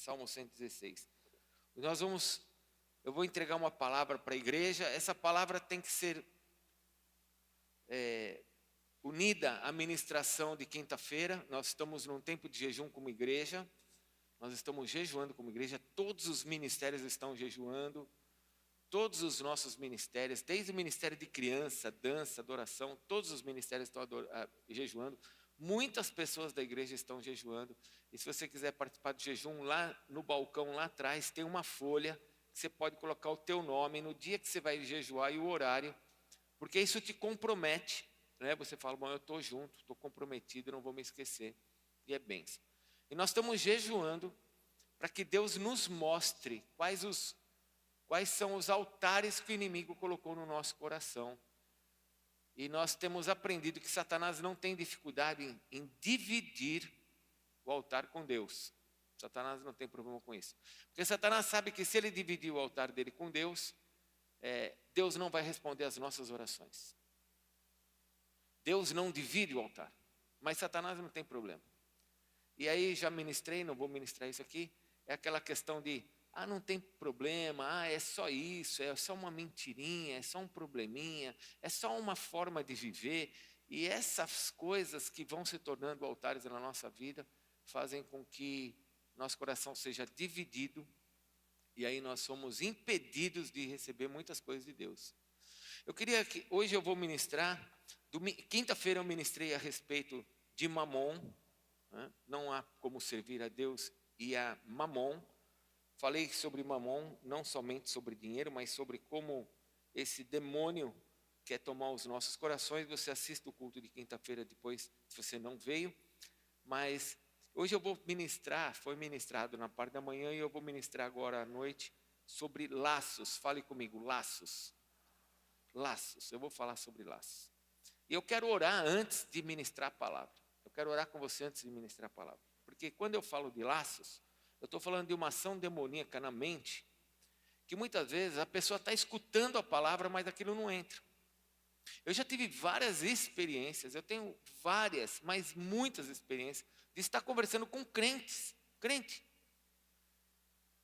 Salmo 116. Eu vou entregar uma palavra para a igreja. Essa palavra tem que ser unida à ministração de quinta-feira. Nós estamos num tempo de jejum como igreja. Nós estamos jejuando como igreja. Todos os ministérios estão jejuando. Todos os nossos ministérios, desde o ministério de criança, dança, adoração, todos os ministérios estão jejuando. Muitas pessoas da igreja estão jejuando. E se você quiser participar do jejum, lá no balcão, lá atrás, tem uma folha que você pode colocar o teu nome no dia que você vai jejuar e o horário, porque isso te compromete, né? Você fala, bom, eu estou junto, estou comprometido, não vou me esquecer. E é bênção. E nós estamos jejuando para que Deus nos mostre quais são os altares que o inimigo colocou no nosso coração. E nós temos aprendido que Satanás não tem dificuldade em dividir o altar com Deus. Satanás não tem problema com isso. Porque Satanás sabe que se ele dividir o altar dele com Deus, Deus não vai responder às nossas orações. Deus não divide o altar. Mas Satanás não tem problema. E aí já ministrei, não vou ministrar isso aqui, é aquela questão de, não tem problema, é só isso, é só uma mentirinha, é só um probleminha, é só uma forma de viver. E essas coisas que vão se tornando altares na nossa vida, fazem com que nosso coração seja dividido, e aí nós somos impedidos de receber muitas coisas de Deus. Eu queria que, hoje eu vou ministrar, quinta-feira eu ministrei a respeito de Mamon, né? Não há como servir a Deus e a Mamon. Falei sobre Mamon, não somente sobre dinheiro, mas sobre como esse demônio quer tomar os nossos corações. Você assista o culto de quinta-feira depois, se você não veio. Mas hoje eu vou ministrar, foi ministrado na parte da manhã, e eu vou ministrar agora à noite sobre laços. Fale comigo, laços. Laços, eu vou falar sobre laços. E eu quero orar antes de ministrar a palavra. Eu quero orar com você antes de ministrar a palavra. Porque quando eu falo de laços, eu estou falando de uma ação demoníaca na mente, que muitas vezes a pessoa está escutando a palavra, mas aquilo não entra. Eu já tive várias experiências, eu tenho várias, mas muitas experiências, de estar conversando com crente.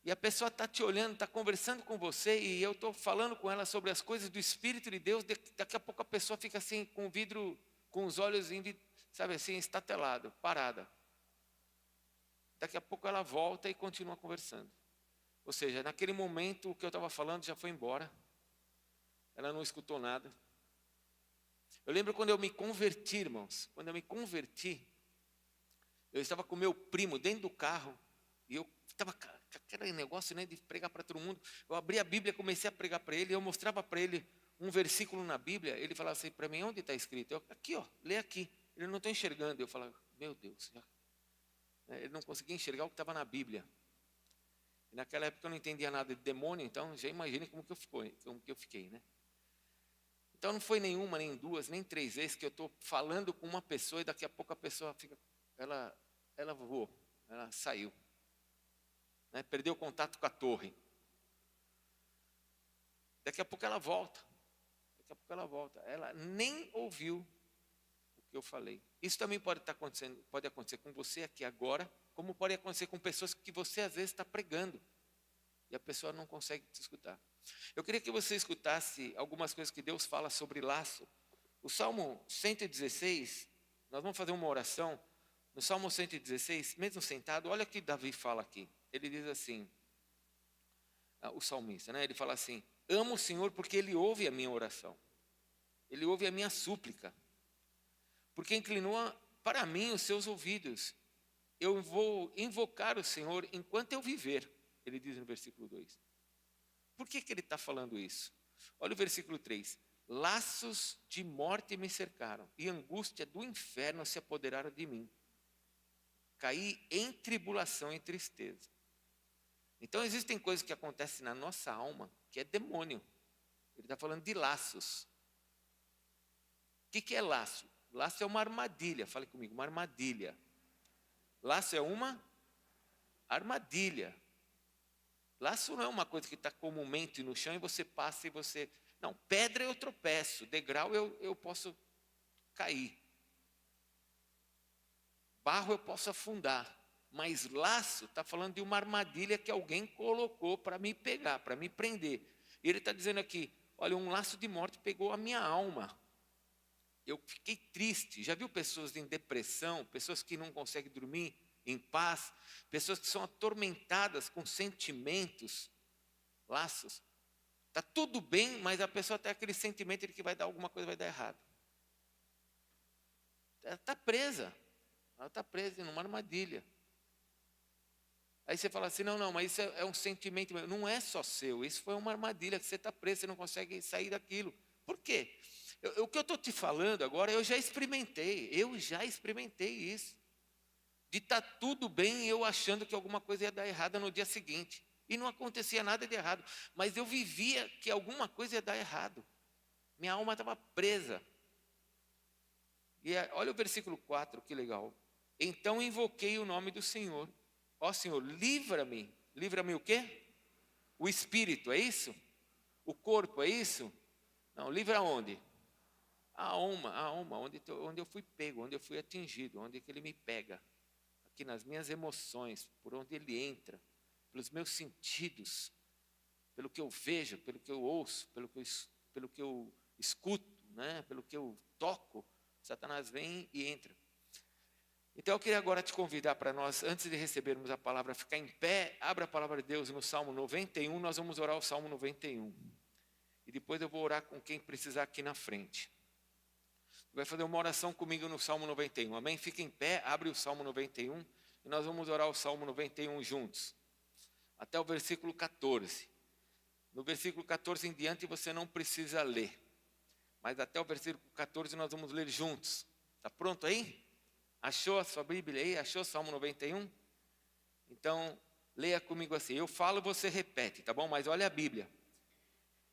E a pessoa está te olhando, está conversando com você, e eu estou falando com ela sobre as coisas do Espírito de Deus, daqui a pouco a pessoa fica assim, com o vidro, com os olhos, sabe assim, estatelado, parada. Daqui a pouco ela volta e continua conversando. Ou seja, naquele momento o que eu estava falando já foi embora. Ela não escutou nada. Eu lembro quando eu me converti, irmãos. Quando eu me converti, eu estava com meu primo dentro do carro. E eu estava com aquele negócio, né, de pregar para todo mundo. Eu abri a Bíblia, comecei a pregar para ele. Eu mostrava para ele um versículo na Bíblia. Ele falava assim para mim, onde está escrito? Eu, aqui, ó, lê aqui. Ele não está enxergando. Eu falava, meu Deus, ele não conseguia enxergar o que estava na Bíblia. E naquela época eu não entendia nada de demônio, então já imagine como que eu fiquei, né? Então não foi nenhuma, nem duas, nem três vezes que eu estou falando com uma pessoa e daqui a pouco a pessoa fica, ela voou, ela saiu, né? Perdeu o contato com a torre. Daqui a pouco ela volta. Ela nem ouviu que eu falei. Isso também pode acontecer com você aqui agora, como pode acontecer com pessoas que você às vezes está pregando e a pessoa não consegue te escutar. Eu queria que você escutasse algumas coisas que Deus fala sobre laço. O Salmo 116, nós vamos fazer uma oração. No Salmo 116, mesmo sentado, olha o que Davi fala aqui. Ele diz assim, o salmista, né? Ele fala assim, amo o Senhor porque Ele ouve a minha oração. Ele ouve a minha súplica. Porque inclinou para mim os seus ouvidos. Eu vou invocar o Senhor enquanto eu viver, ele diz no versículo 2. Por que ele está falando isso? Olha o versículo 3. Laços de morte me cercaram, e angústia do inferno se apoderaram de mim. Caí em tribulação e tristeza. Então existem coisas que acontecem na nossa alma, que é demônio. Ele está falando de laços. O que é laço? Laço é uma armadilha, fale comigo, uma armadilha. Laço é uma armadilha. Laço não é uma coisa que está comumente no chão e você passa e você... Não, pedra eu tropeço, degrau eu posso cair. Barro eu posso afundar, Mas laço está falando de uma armadilha que alguém colocou para me pegar, para me prender. E ele está dizendo aqui, olha, um laço de morte pegou a minha alma. Eu fiquei triste. Já viu pessoas em depressão, pessoas que não conseguem dormir em paz, pessoas que são atormentadas com sentimentos, laços. Está tudo bem, mas a pessoa tem aquele sentimento de que vai dar alguma coisa, vai dar errado. Ela está presa. Ela está presa em uma armadilha. Aí você fala assim, não, mas isso é um sentimento. Não é só seu, isso foi uma armadilha que você está preso, você não consegue sair daquilo. Por quê? O que eu estou te falando agora, eu já experimentei isso. De estar tudo bem, eu achando que alguma coisa ia dar errada no dia seguinte. E não acontecia nada de errado. Mas eu vivia que alguma coisa ia dar errado. Minha alma estava presa. E olha o versículo 4, que legal. Então invoquei o nome do Senhor. Ó Senhor, livra-me. Livra-me o quê? O espírito, é isso? O corpo, é isso? Não, livra onde? A alma, onde eu fui pego, onde eu fui atingido, onde que ele me pega. Aqui nas minhas emoções, por onde ele entra, pelos meus sentidos, pelo que eu vejo, pelo que eu ouço, pelo que eu escuto, né? Pelo que eu toco, Satanás vem e entra. Então eu queria agora te convidar para nós, antes de recebermos a palavra, ficar em pé, abra a palavra de Deus no Salmo 91, nós vamos orar o Salmo 91. E depois eu vou orar com quem precisar aqui na frente. Vai fazer uma oração comigo no Salmo 91, amém? Fica em pé, abre o Salmo 91 e nós vamos orar o Salmo 91 juntos. Até o versículo 14. No versículo 14 em diante você não precisa ler. Mas até o versículo 14 nós vamos ler juntos. Está pronto aí? Achou a sua Bíblia aí? Achou o Salmo 91? Então, leia comigo assim. Eu falo, você repete, tá bom? Mas olha a Bíblia.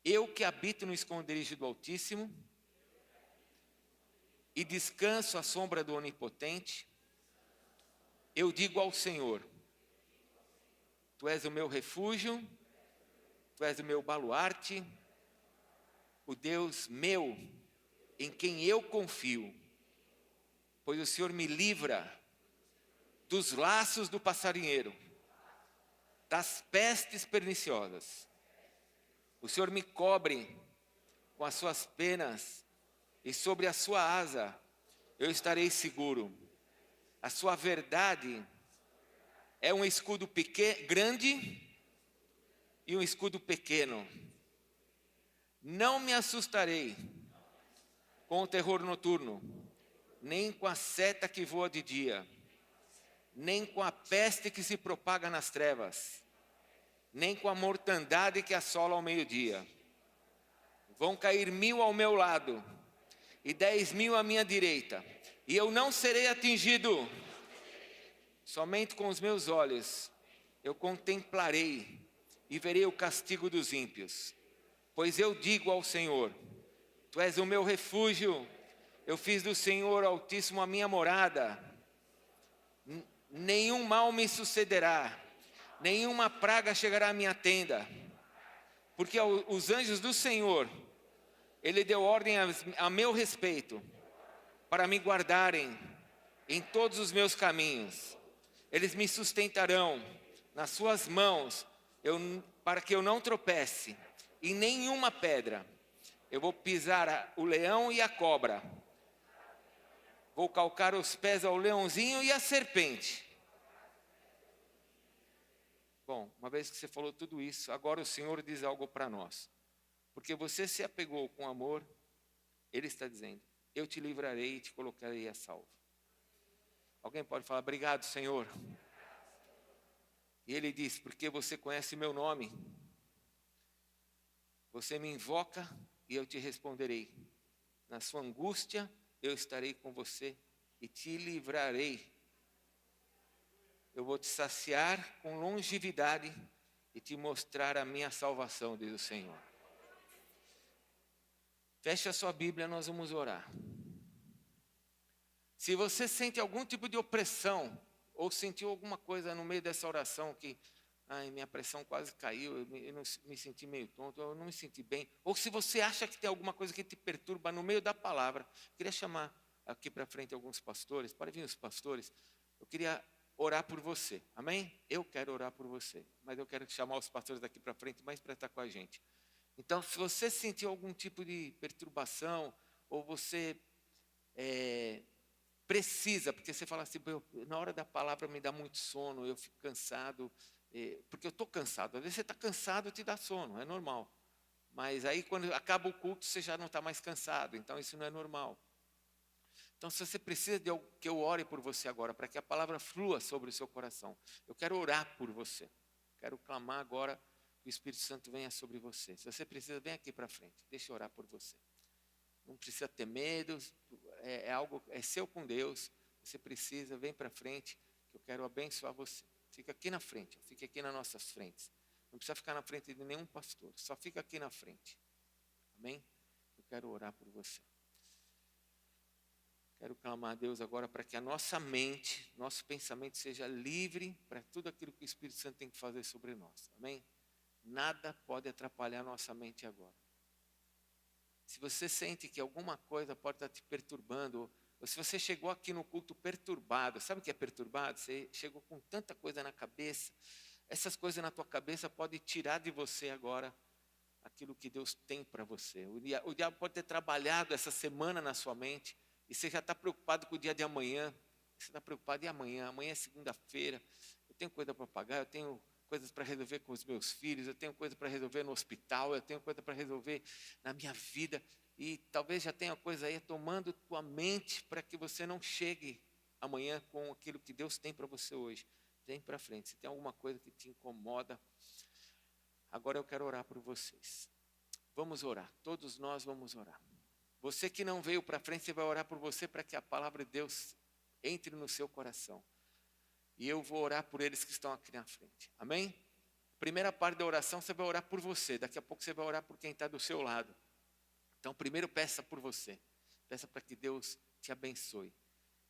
Eu que habito no esconderijo do Altíssimo e descanso à sombra do Onipotente, eu digo ao Senhor, Tu és o meu refúgio, Tu és o meu baluarte, o Deus meu, em quem eu confio, pois o Senhor me livra dos laços do passarinheiro, das pestes perniciosas. O Senhor me cobre com as suas penas e sobre a sua asa eu estarei seguro. A sua verdade é um escudo grande e um escudo pequeno. Não me assustarei com o terror noturno, nem com a seta que voa de dia, nem com a peste que se propaga nas trevas, nem com a mortandade que assola ao meio-dia. Vão cair 1000 ao meu lado e 10.000 à minha direita, e eu não serei atingido. Somente com os meus olhos eu contemplarei e verei o castigo dos ímpios. Pois eu digo ao Senhor, Tu és o meu refúgio, eu fiz do Senhor Altíssimo a minha morada. Nenhum mal me sucederá, nenhuma praga chegará à minha tenda. Porque os anjos do Senhor, Ele deu ordem a meu respeito, para me guardarem em todos os meus caminhos. Eles me sustentarão nas suas mãos, para que eu não tropece em nenhuma pedra. Eu vou pisar o leão e a cobra. Vou calcar os pés ao leãozinho e à serpente. Bom, uma vez que você falou tudo isso, agora o Senhor diz algo para nós. Porque você se apegou com amor, Ele está dizendo, eu te livrarei e te colocarei a salvo. Alguém pode falar, obrigado, Senhor. E Ele diz, porque você conhece meu nome. Você me invoca e eu te responderei. Na sua angústia, eu estarei com você e te livrarei. Eu vou te saciar com longevidade e te mostrar a minha salvação, diz o Senhor. Feche a sua Bíblia, nós vamos orar. Se você sente algum tipo de opressão, ou sentiu alguma coisa no meio dessa oração que, minha pressão quase caiu, eu não me senti meio tonto, eu não me senti bem. Ou se você acha que tem alguma coisa que te perturba no meio da palavra, eu queria chamar aqui para frente alguns pastores, para vir os pastores. Eu queria orar por você, amém? Eu quero orar por você, mas eu quero chamar os pastores daqui para frente mais para estar com a gente. Então, se você sentiu algum tipo de perturbação, ou você precisa, porque você fala assim, na hora da palavra me dá muito sono, eu fico cansado, porque eu estou cansado. Às vezes você está cansado e te dá sono, é normal. Mas aí quando acaba o culto, você já não está mais cansado, então isso não é normal. Então, se você precisa de que eu ore por você agora, para que a palavra flua sobre o seu coração, eu quero orar por você. Quero clamar agora que o Espírito Santo venha sobre você. Se você precisa, vem aqui para frente, deixa eu orar por você. Não precisa ter medo, é seu com Deus. Você precisa, vem para frente, que eu quero abençoar você. Fica aqui na frente, fica aqui nas nossas frentes. Não precisa ficar na frente de nenhum pastor, só fica aqui na frente. Amém? Eu quero orar por você. Quero clamar a Deus agora para que a nossa mente, nosso pensamento seja livre para tudo aquilo que o Espírito Santo tem que fazer sobre nós. Amém? Nada pode atrapalhar a nossa mente agora. Se você sente que alguma coisa pode estar te perturbando, ou se você chegou aqui no culto perturbado, sabe o que é perturbado? Você chegou com tanta coisa na cabeça, essas coisas na tua cabeça podem tirar de você agora aquilo que Deus tem para você. O diabo pode ter trabalhado essa semana na sua mente, e você já está preocupado com o dia de amanhã. Você está preocupado, e amanhã? Amanhã é segunda-feira, eu tenho coisa para pagar, eu tenho coisas para resolver com os meus filhos, eu tenho coisa para resolver no hospital, eu tenho coisa para resolver na minha vida. E talvez já tenha coisa aí tomando tua mente para que você não chegue amanhã com aquilo que Deus tem para você hoje. Vem para frente, se tem alguma coisa que te incomoda, agora eu quero orar por vocês. Vamos orar, todos nós vamos orar. Você que não veio para frente, você vai orar por você para que a palavra de Deus entre no seu coração. E eu vou orar por eles que estão aqui na frente. Amém? Primeira parte da oração, você vai orar por você. Daqui a pouco você vai orar por quem está do seu lado. Então, primeiro peça por você. Peça para que Deus te abençoe.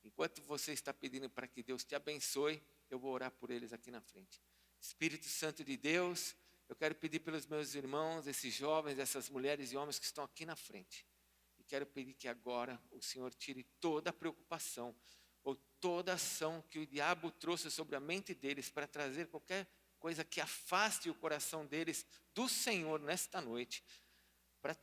Enquanto você está pedindo para que Deus te abençoe, eu vou orar por eles aqui na frente. Espírito Santo de Deus, eu quero pedir pelos meus irmãos, esses jovens, essas mulheres e homens que estão aqui na frente. E quero pedir que agora o Senhor tire toda a preocupação ou toda ação que o diabo trouxe sobre a mente deles para trazer qualquer coisa que afaste o coração deles do Senhor nesta noite, para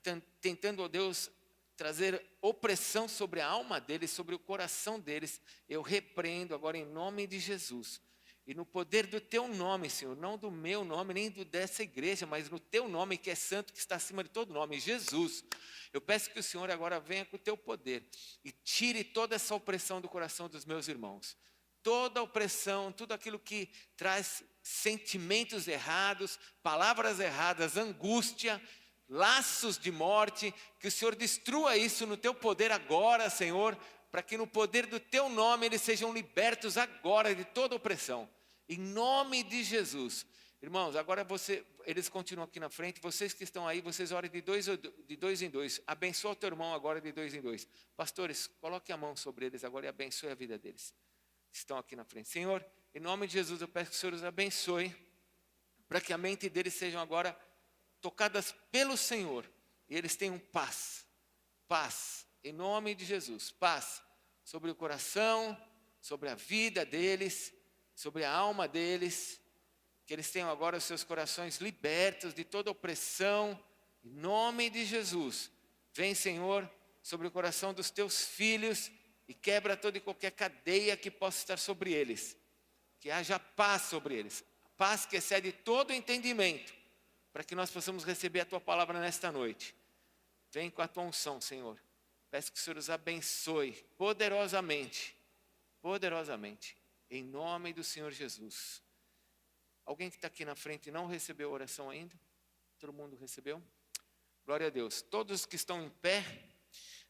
tentando, ó Deus, trazer opressão sobre a alma deles, sobre o coração deles. Eu repreendo agora em nome de Jesus. E no poder do teu nome, Senhor, não do meu nome, nem do dessa igreja, mas no teu nome que é santo, que está acima de todo nome, Jesus. Eu peço que o Senhor agora venha com o teu poder e tire toda essa opressão do coração dos meus irmãos. Toda opressão, tudo aquilo que traz sentimentos errados, palavras erradas, angústia, laços de morte, que o Senhor destrua isso no teu poder agora, Senhor, para que no poder do teu nome eles sejam libertos agora de toda opressão. Em nome de Jesus. Irmãos, agora eles continuam aqui na frente, vocês que estão aí, vocês orem de dois em dois. Abençoa o teu irmão agora de dois em dois. Pastores, coloque a mão sobre eles agora e abençoe a vida deles. Estão aqui na frente. Senhor, em nome de Jesus, eu peço que o Senhor os abençoe, para que a mente deles sejam agora tocadas pelo Senhor, e eles tenham paz. Paz, em nome de Jesus. Paz sobre o coração, sobre a vida deles, sobre a alma deles, que eles tenham agora os seus corações libertos de toda opressão, em nome de Jesus. Vem, Senhor, sobre o coração dos teus filhos e quebra toda e qualquer cadeia que possa estar sobre eles. Que haja paz sobre eles, paz que excede todo entendimento, para que nós possamos receber a tua palavra nesta noite. Vem com a tua unção, Senhor. Peço que o Senhor os abençoe poderosamente, poderosamente. Em nome do Senhor Jesus. Alguém que está aqui na frente não recebeu a oração ainda? Todo mundo recebeu? Glória a Deus. Todos que estão em pé,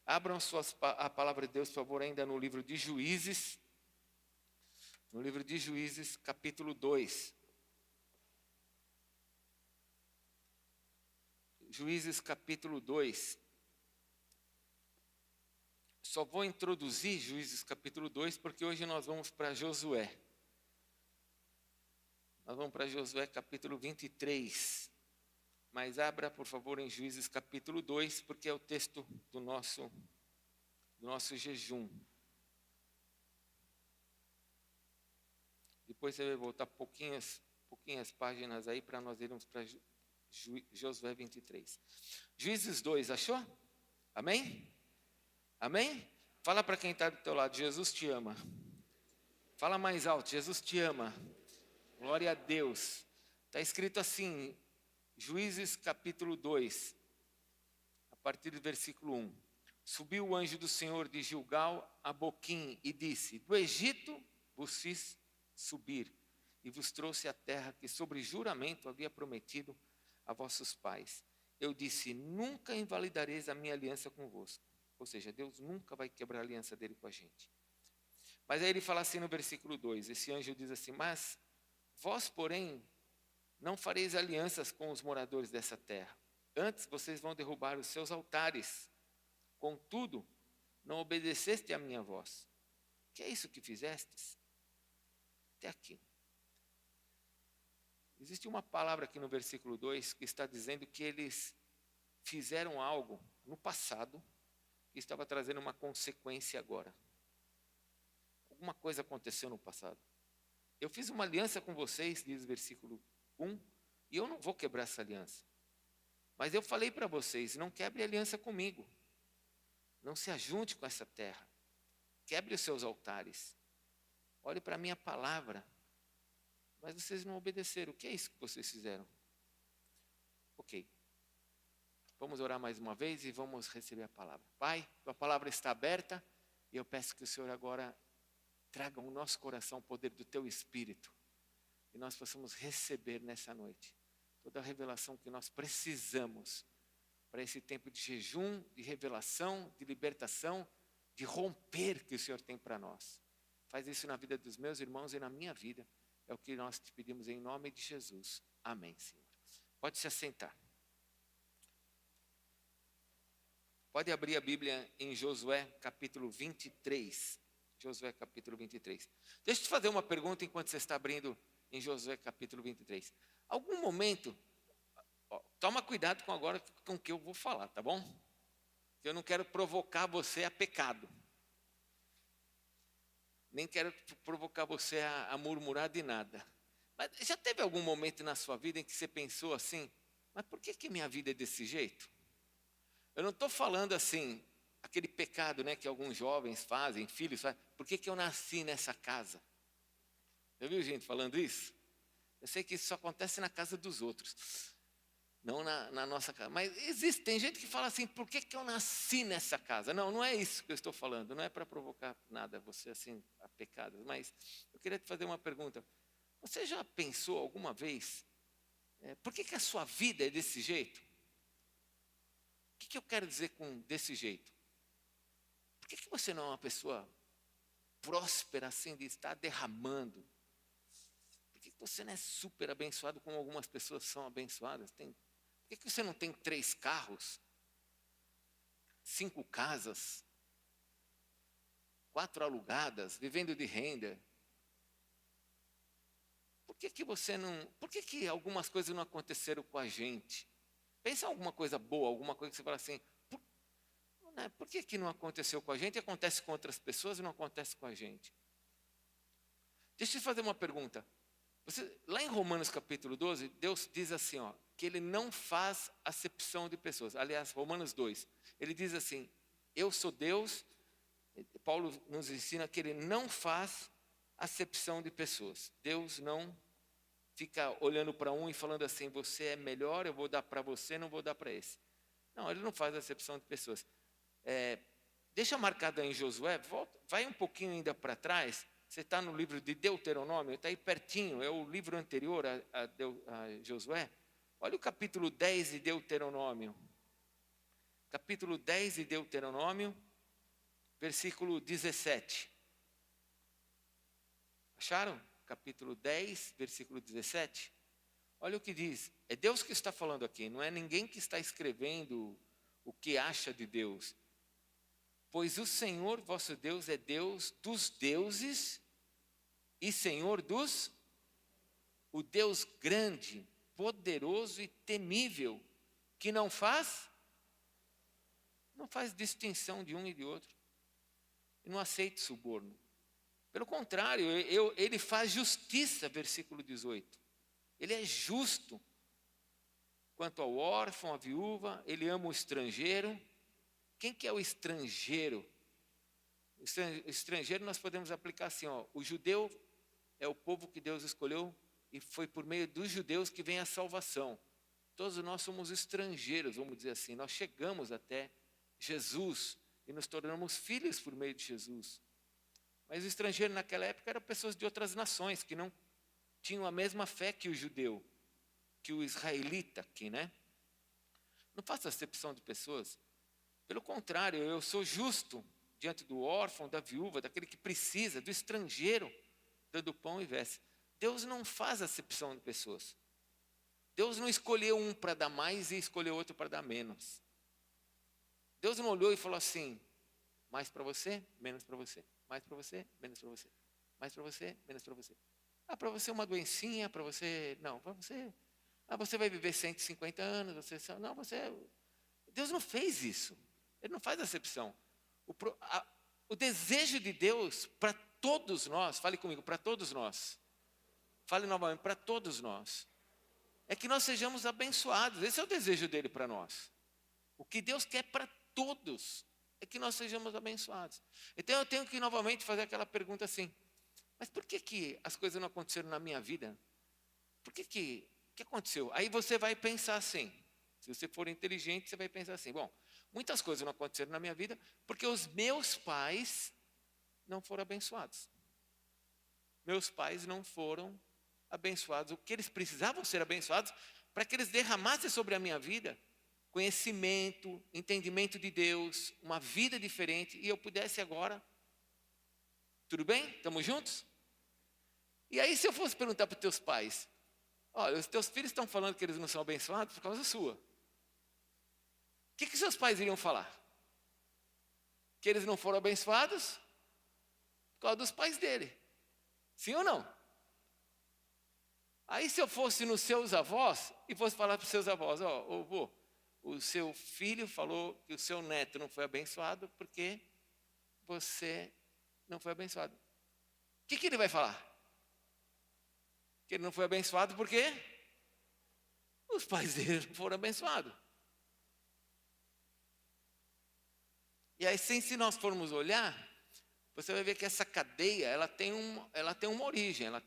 abram a palavra de Deus, por favor, ainda no livro de Juízes. No livro de Juízes, capítulo 2. Juízes, capítulo 2. Só vou introduzir Juízes capítulo 2, porque hoje nós vamos para Josué. Nós vamos para Josué capítulo 23. Mas abra, por favor, em Juízes capítulo 2, porque é o texto do nosso jejum. Depois você vai voltar pouquinhas páginas aí para nós irmos para Josué 23. Juízes 2, achou? Amém? Amém? Fala para quem está do teu lado, Jesus te ama. Fala mais alto, Jesus te ama. Glória a Deus. Está escrito assim, Juízes capítulo 2, a partir do versículo 1. Subiu o anjo do Senhor de Gilgal a Boquim e disse: do Egito vos fiz subir e vos trouxe a terra que sobre juramento havia prometido a vossos pais. Eu disse: nunca invalidareis a minha aliança convosco. Ou seja, Deus nunca vai quebrar a aliança dele com a gente. Mas aí ele fala assim no versículo 2, esse anjo diz assim: mas vós, porém, não fareis alianças com os moradores dessa terra. Antes vocês vão derrubar os seus altares. Contudo, não obedeceste à minha voz. Que é isso que fizestes? Até aqui. Existe uma palavra aqui no versículo 2 que está dizendo que eles fizeram algo no passado que estava trazendo uma consequência agora. Alguma coisa aconteceu no passado. Eu fiz uma aliança com vocês, diz o versículo 1, e eu não vou quebrar essa aliança. Mas eu falei para vocês, não quebre aliança comigo. Não se ajunte com essa terra. Quebre os seus altares. Olhe para a minha palavra. Mas vocês não obedeceram. O que é isso que vocês fizeram? Ok. Vamos orar mais uma vez e vamos receber a palavra. Pai, tua palavra está aberta e eu peço que o Senhor agora traga ao nosso coração o poder do teu Espírito e nós possamos receber nessa noite toda a revelação que nós precisamos para esse tempo de jejum, de revelação, de libertação, de romper que o Senhor tem para nós. Faz isso na vida dos meus irmãos e na minha vida. É o que nós te pedimos em nome de Jesus. Amém, Senhor. Pode se assentar. Pode abrir a Bíblia em Josué capítulo 23. Josué capítulo 23. Deixa eu te fazer uma pergunta enquanto você está abrindo em Josué capítulo 23. Algum momento, toma cuidado com o que eu vou falar, tá bom? Eu não quero provocar você a pecado. Nem quero provocar você a murmurar de nada. Mas já teve algum momento na sua vida em que você pensou assim, mas por que minha vida é desse jeito? Eu não estou falando assim, aquele pecado, né, que alguns jovens fazem, filhos fazem, por que eu nasci nessa casa? Já viu gente falando isso? Eu sei que isso só acontece na casa dos outros, não na nossa casa. Mas tem gente que fala assim, por que eu nasci nessa casa? Não, não é isso que eu estou falando, não é para provocar nada, você assim, a pecados. Mas eu queria te fazer uma pergunta. Você já pensou alguma vez, por que a sua vida é desse jeito? O que eu quero dizer com desse jeito? Por que você não é uma pessoa próspera assim, de estar derramando? Por que você não é super abençoado como algumas pessoas são abençoadas? Por que você não tem 3 carros, 5 casas, 4 alugadas, vivendo de renda? Por que algumas coisas não aconteceram com a gente? Pensa em alguma coisa boa, alguma coisa que você fala assim, por que não aconteceu com a gente? Acontece com outras pessoas e não acontece com a gente. Deixa eu te fazer uma pergunta. Lá em Romanos capítulo 12, Deus diz assim, que Ele não faz acepção de pessoas. Aliás, Romanos 2, Ele diz assim, eu sou Deus. Paulo nos ensina que Ele não faz acepção de pessoas. Deus não fica olhando para um e falando assim, você é melhor, eu vou dar para você, não vou dar para esse. Não, Ele não faz acepção de pessoas. Deixa marcado aí em Josué, vai um pouquinho ainda para trás. Você está no livro de Deuteronômio, está aí pertinho, é o livro anterior a Josué. Olha o capítulo 10 de Deuteronômio. Capítulo 10 de Deuteronômio, versículo 17. Acharam? Capítulo 10, versículo 17. Olha o que diz. É Deus que está falando aqui, não é ninguém que está escrevendo o que acha de Deus. Pois o Senhor vosso Deus é Deus dos deuses e Senhor o Deus grande, poderoso e temível, que não faz distinção de um e de outro. E não aceita suborno. Pelo contrário, ele faz justiça, versículo 18. Ele é justo quanto ao órfão, à viúva, ele ama o estrangeiro. Quem que é o estrangeiro? O estrangeiro nós podemos aplicar assim, o judeu é o povo que Deus escolheu e foi por meio dos judeus que vem a salvação. Todos nós somos estrangeiros, vamos dizer assim. Nós chegamos até Jesus e nos tornamos filhos por meio de Jesus. Mas o estrangeiro naquela época eram pessoas de outras nações que não tinham a mesma fé que o judeu, que o israelita aqui, né? Não faço acepção de pessoas. Pelo contrário, eu sou justo diante do órfão, da viúva, daquele que precisa, do estrangeiro, dando pão e veste. Deus não faz acepção de pessoas. Deus não escolheu um para dar mais e escolheu outro para dar menos. Deus não olhou e falou assim, mais para você, menos para você. Mais para você, menos para você. Mais para você, menos para você. Para você uma doencinha, para você... Não, para você... você vai viver 150 anos, você... Não, você... Deus não fez isso. Ele não faz acepção. O desejo de Deus para todos nós, fale comigo, para todos nós. Fale novamente, para todos nós. É que nós sejamos abençoados. Esse é o desejo dele para nós. O que Deus quer para todos é que nós sejamos abençoados. Então eu tenho que novamente fazer aquela pergunta assim, mas por que as coisas não aconteceram na minha vida? Por que aconteceu? Aí você vai pensar assim, se você for inteligente, você vai pensar assim, bom, muitas coisas não aconteceram na minha vida porque os meus pais não foram abençoados. Meus pais não foram abençoados. O que eles precisavam ser abençoados para que eles derramassem sobre a minha vida conhecimento, entendimento de Deus, uma vida diferente, e eu pudesse agora, tudo bem? Estamos juntos? E aí se eu fosse perguntar para os teus pais, olha, os teus filhos estão falando que eles não são abençoados por causa sua. O que seus pais iriam falar? Que eles não foram abençoados por causa dos pais dele. Sim ou não? Aí se eu fosse nos seus avós e fosse falar para os seus avós, vô, o seu filho falou que o seu neto não foi abençoado porque você não foi abençoado. O que ele vai falar? Que ele não foi abençoado porque os pais dele não foram abençoados. E aí, se nós formos olhar, você vai ver que essa cadeia, ela tem uma origem, ela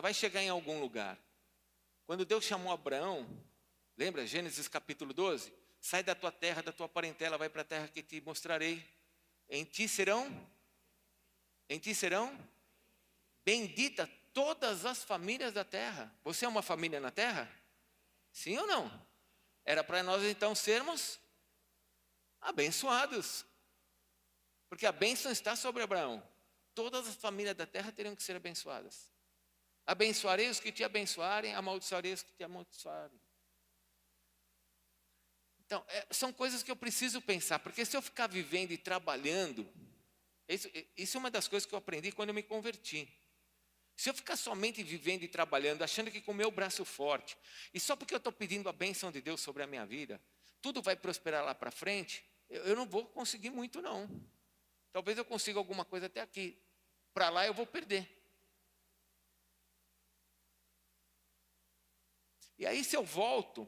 vai chegar em algum lugar. Quando Deus chamou Abraão, lembra, Gênesis capítulo 12? Sai da tua terra, da tua parentela, vai para a terra que te mostrarei. Em ti serão benditas todas as famílias da terra. Você é uma família na terra? Sim ou não? Era para nós então sermos abençoados. Porque a bênção está sobre Abraão. Todas as famílias da terra teriam que ser abençoadas. Abençoarei os que te abençoarem, amaldiçoarei os que te amaldiçoarem. Então, são coisas que eu preciso pensar, porque se eu ficar vivendo e trabalhando, isso é uma das coisas que eu aprendi quando eu me converti. Se eu ficar somente vivendo e trabalhando, achando que com o meu braço forte, e só porque eu estou pedindo a bênção de Deus sobre a minha vida, tudo vai prosperar lá para frente, eu não vou conseguir muito não. Talvez eu consiga alguma coisa até aqui, para lá eu vou perder. E aí se eu volto,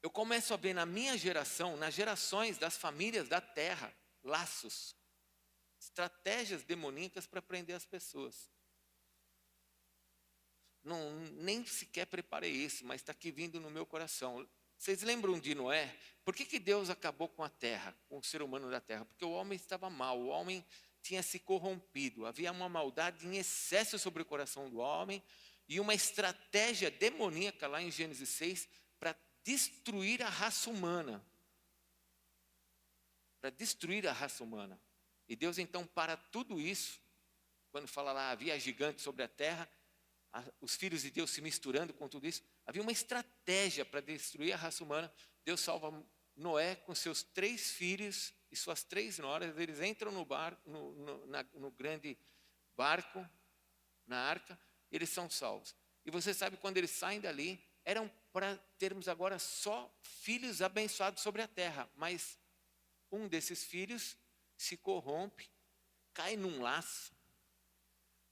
eu começo a ver na minha geração, nas gerações das famílias da terra, laços, estratégias demoníacas para prender as pessoas. Nem sequer preparei isso, mas está aqui vindo no meu coração. Vocês lembram de Noé? Por que Deus acabou com a terra, com o ser humano da terra? Porque o homem estava mal, o homem tinha se corrompido. Havia uma maldade em excesso sobre o coração do homem e uma estratégia demoníaca lá em Gênesis 6 para destruir a raça humana. Para destruir a raça humana. E Deus então para tudo isso, quando fala lá, havia gigantes sobre a terra, os filhos de Deus se misturando com tudo isso, havia uma estratégia para destruir a raça humana. Deus salva Noé com seus 3 filhos e suas 3 noras, eles entram no grande barco, na arca, eles são salvos. E você sabe, quando eles saem dali, eram para termos agora só filhos abençoados sobre a terra, mas um desses filhos se corrompe, cai num laço,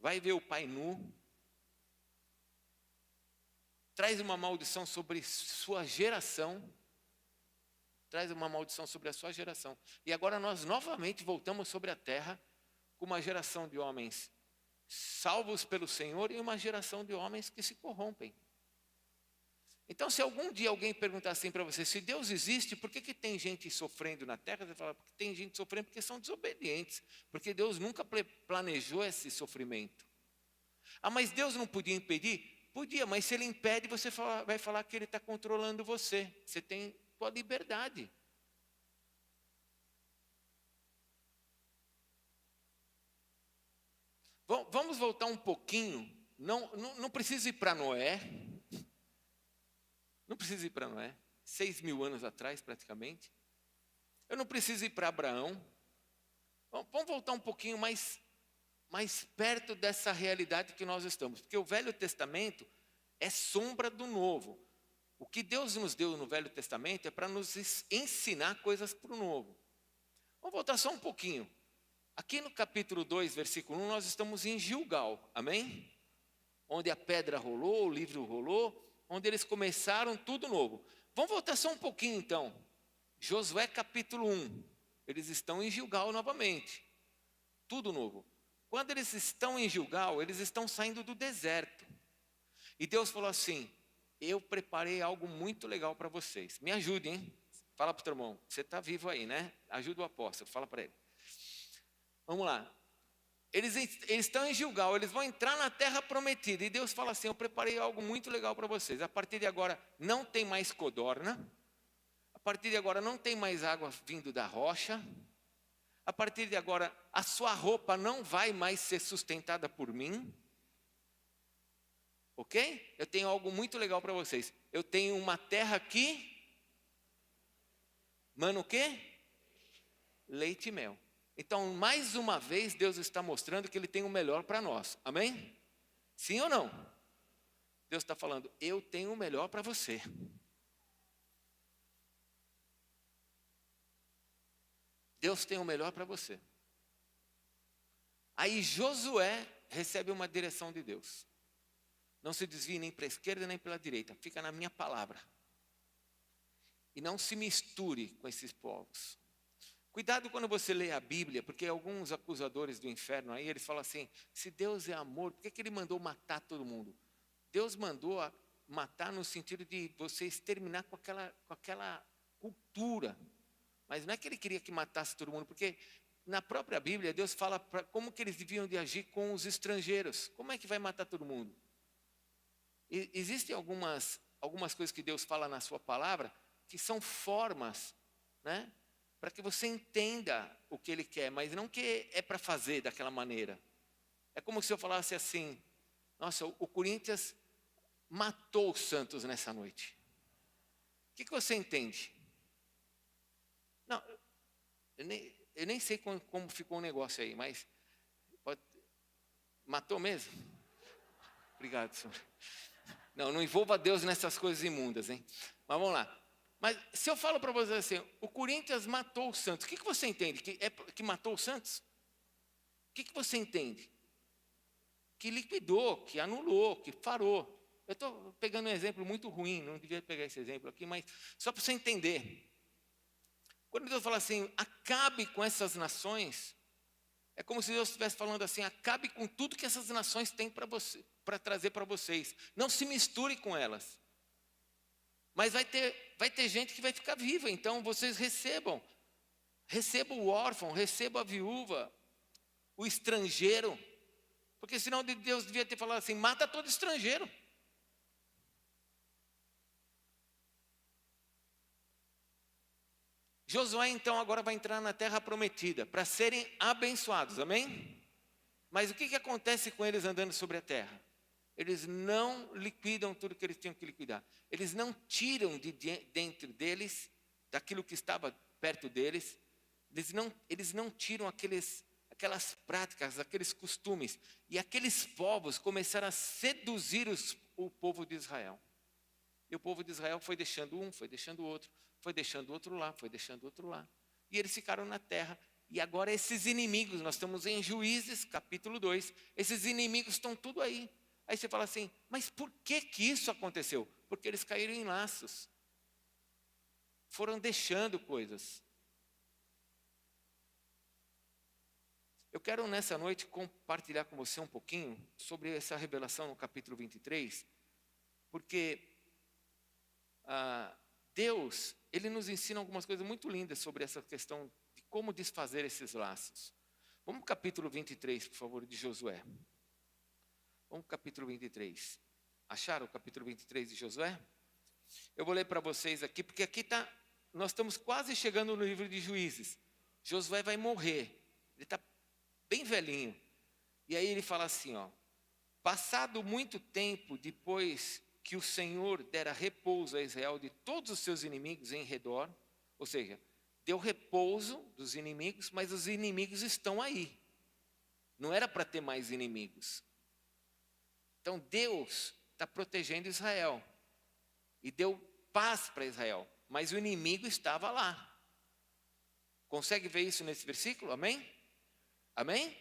vai ver o pai nu, traz uma maldição sobre sua geração, traz uma maldição sobre a sua geração. E agora nós novamente voltamos sobre a terra com uma geração de homens salvos pelo Senhor e uma geração de homens que se corrompem. Então, se algum dia alguém perguntar assim para você, se Deus existe, por que tem gente sofrendo na terra? Você fala, porque tem gente sofrendo porque são desobedientes, porque Deus nunca planejou esse sofrimento. Ah, mas Deus não podia impedir? Podia, mas se Ele impede, você vai falar que Ele está controlando você. Você tem sua liberdade. Vamos voltar um pouquinho. Não precisa ir para Noé. Não precisa ir para Noé. 6.000 anos atrás, praticamente. Eu não preciso ir para Abraão. Vamos voltar um pouquinho mais perto dessa realidade que nós estamos. Porque o Velho Testamento é sombra do Novo. O que Deus nos deu no Velho Testamento é para nos ensinar coisas para o Novo. Vamos voltar só um pouquinho. Aqui no capítulo 2, versículo 1, nós estamos em Gilgal, amém? Onde a pedra rolou, o livro rolou, onde eles começaram tudo novo. Vamos voltar só um pouquinho então. Josué capítulo 1, eles estão em Gilgal novamente, tudo novo. Quando eles estão em Gilgal, eles estão saindo do deserto. E Deus falou assim, eu preparei algo muito legal para vocês. Me ajude, hein? Fala para o teu irmão, você está vivo aí, né? Ajuda o apóstolo, fala para ele. Vamos lá. Eles estão em Gilgal, eles vão entrar na terra prometida. E Deus fala assim, eu preparei algo muito legal para vocês. A partir de agora não tem mais codorna. A partir de agora não tem mais água vindo da rocha. A partir de agora a sua roupa não vai mais ser sustentada por mim. Ok? Eu tenho algo muito legal para vocês. Eu tenho uma terra aqui. Mano, o quê? Leite e mel. Então, mais uma vez, Deus está mostrando que Ele tem o melhor para nós. Amém? Sim ou não? Deus está falando, eu tenho o melhor para você. Deus tem o melhor para você. Aí Josué recebe uma direção de Deus. Não se desvie nem para a esquerda nem pela direita. Fica na minha palavra. E não se misture com esses povos. Cuidado quando você lê a Bíblia, porque alguns acusadores do inferno aí, eles falam assim, se Deus é amor, por que Ele mandou matar todo mundo? Deus mandou matar no sentido de você exterminar com aquela cultura. Mas não é que Ele queria que matasse todo mundo, porque na própria Bíblia, Deus fala como que eles deviam de agir com os estrangeiros. Como é que vai matar todo mundo? Existem algumas coisas que Deus fala na sua palavra, que são formas, né? Para que você entenda o que Ele quer, mas não que é para fazer daquela maneira. É como se eu falasse assim, nossa, o Corinthians matou o Santos nessa noite. O que você entende? Não, eu nem sei como ficou o negócio aí, mas matou mesmo? Obrigado, senhor. Não envolva Deus nessas coisas imundas, hein? Mas vamos lá. Mas se eu falo para você assim, o Corinthians matou o Santos, o que você entende? Que matou o Santos? O que você entende? Que liquidou, que anulou, que parou. Eu estou pegando um exemplo muito ruim, não devia pegar esse exemplo aqui, mas só para você entender. Quando Deus fala assim, acabe com essas nações, é como se Deus estivesse falando assim, acabe com tudo que essas nações têm para trazer para vocês. Não se misture com elas. Mas vai ter gente que vai ficar viva, então vocês recebam o órfão, recebam a viúva, o estrangeiro, porque senão Deus devia ter falado assim, mata todo estrangeiro. Josué então agora vai entrar na terra prometida, para serem abençoados, amém? Mas o que acontece com eles andando sobre a terra? Eles não liquidam tudo que eles tinham que liquidar. Eles não tiram de dentro deles, daquilo que estava perto deles. Eles não tiram aquelas práticas, aqueles costumes. E aqueles povos começaram a seduzir o povo de Israel. E o povo de Israel foi deixando um, foi deixando o outro, foi deixando o outro lá, foi deixando o outro lá. E eles ficaram na terra E agora esses inimigos, nós estamos em Juízes, capítulo 2, esses inimigos estão tudo aí. Aí você fala assim, mas por que isso aconteceu? Porque eles caíram em laços. Foram deixando coisas. Eu quero nessa noite compartilhar com você um pouquinho sobre essa revelação no capítulo 23, porque Deus, Ele nos ensina algumas coisas muito lindas sobre essa questão de como desfazer esses laços. Vamos para o capítulo 23, por favor, de Josué. Vamos para o capítulo 23. Acharam o capítulo 23 de Josué? Eu vou ler para vocês aqui, porque aqui nós estamos quase chegando no livro de Juízes. Josué vai morrer, ele está bem velhinho. E aí ele fala assim, ó, passado muito tempo depois que o Senhor dera repouso a Israel de todos os seus inimigos em redor, ou seja, deu repouso dos inimigos, mas os inimigos estão aí. Não era para ter mais inimigos. Então Deus está protegendo Israel e deu paz para Israel, mas o inimigo estava lá. Consegue ver isso nesse versículo? Amém? Amém?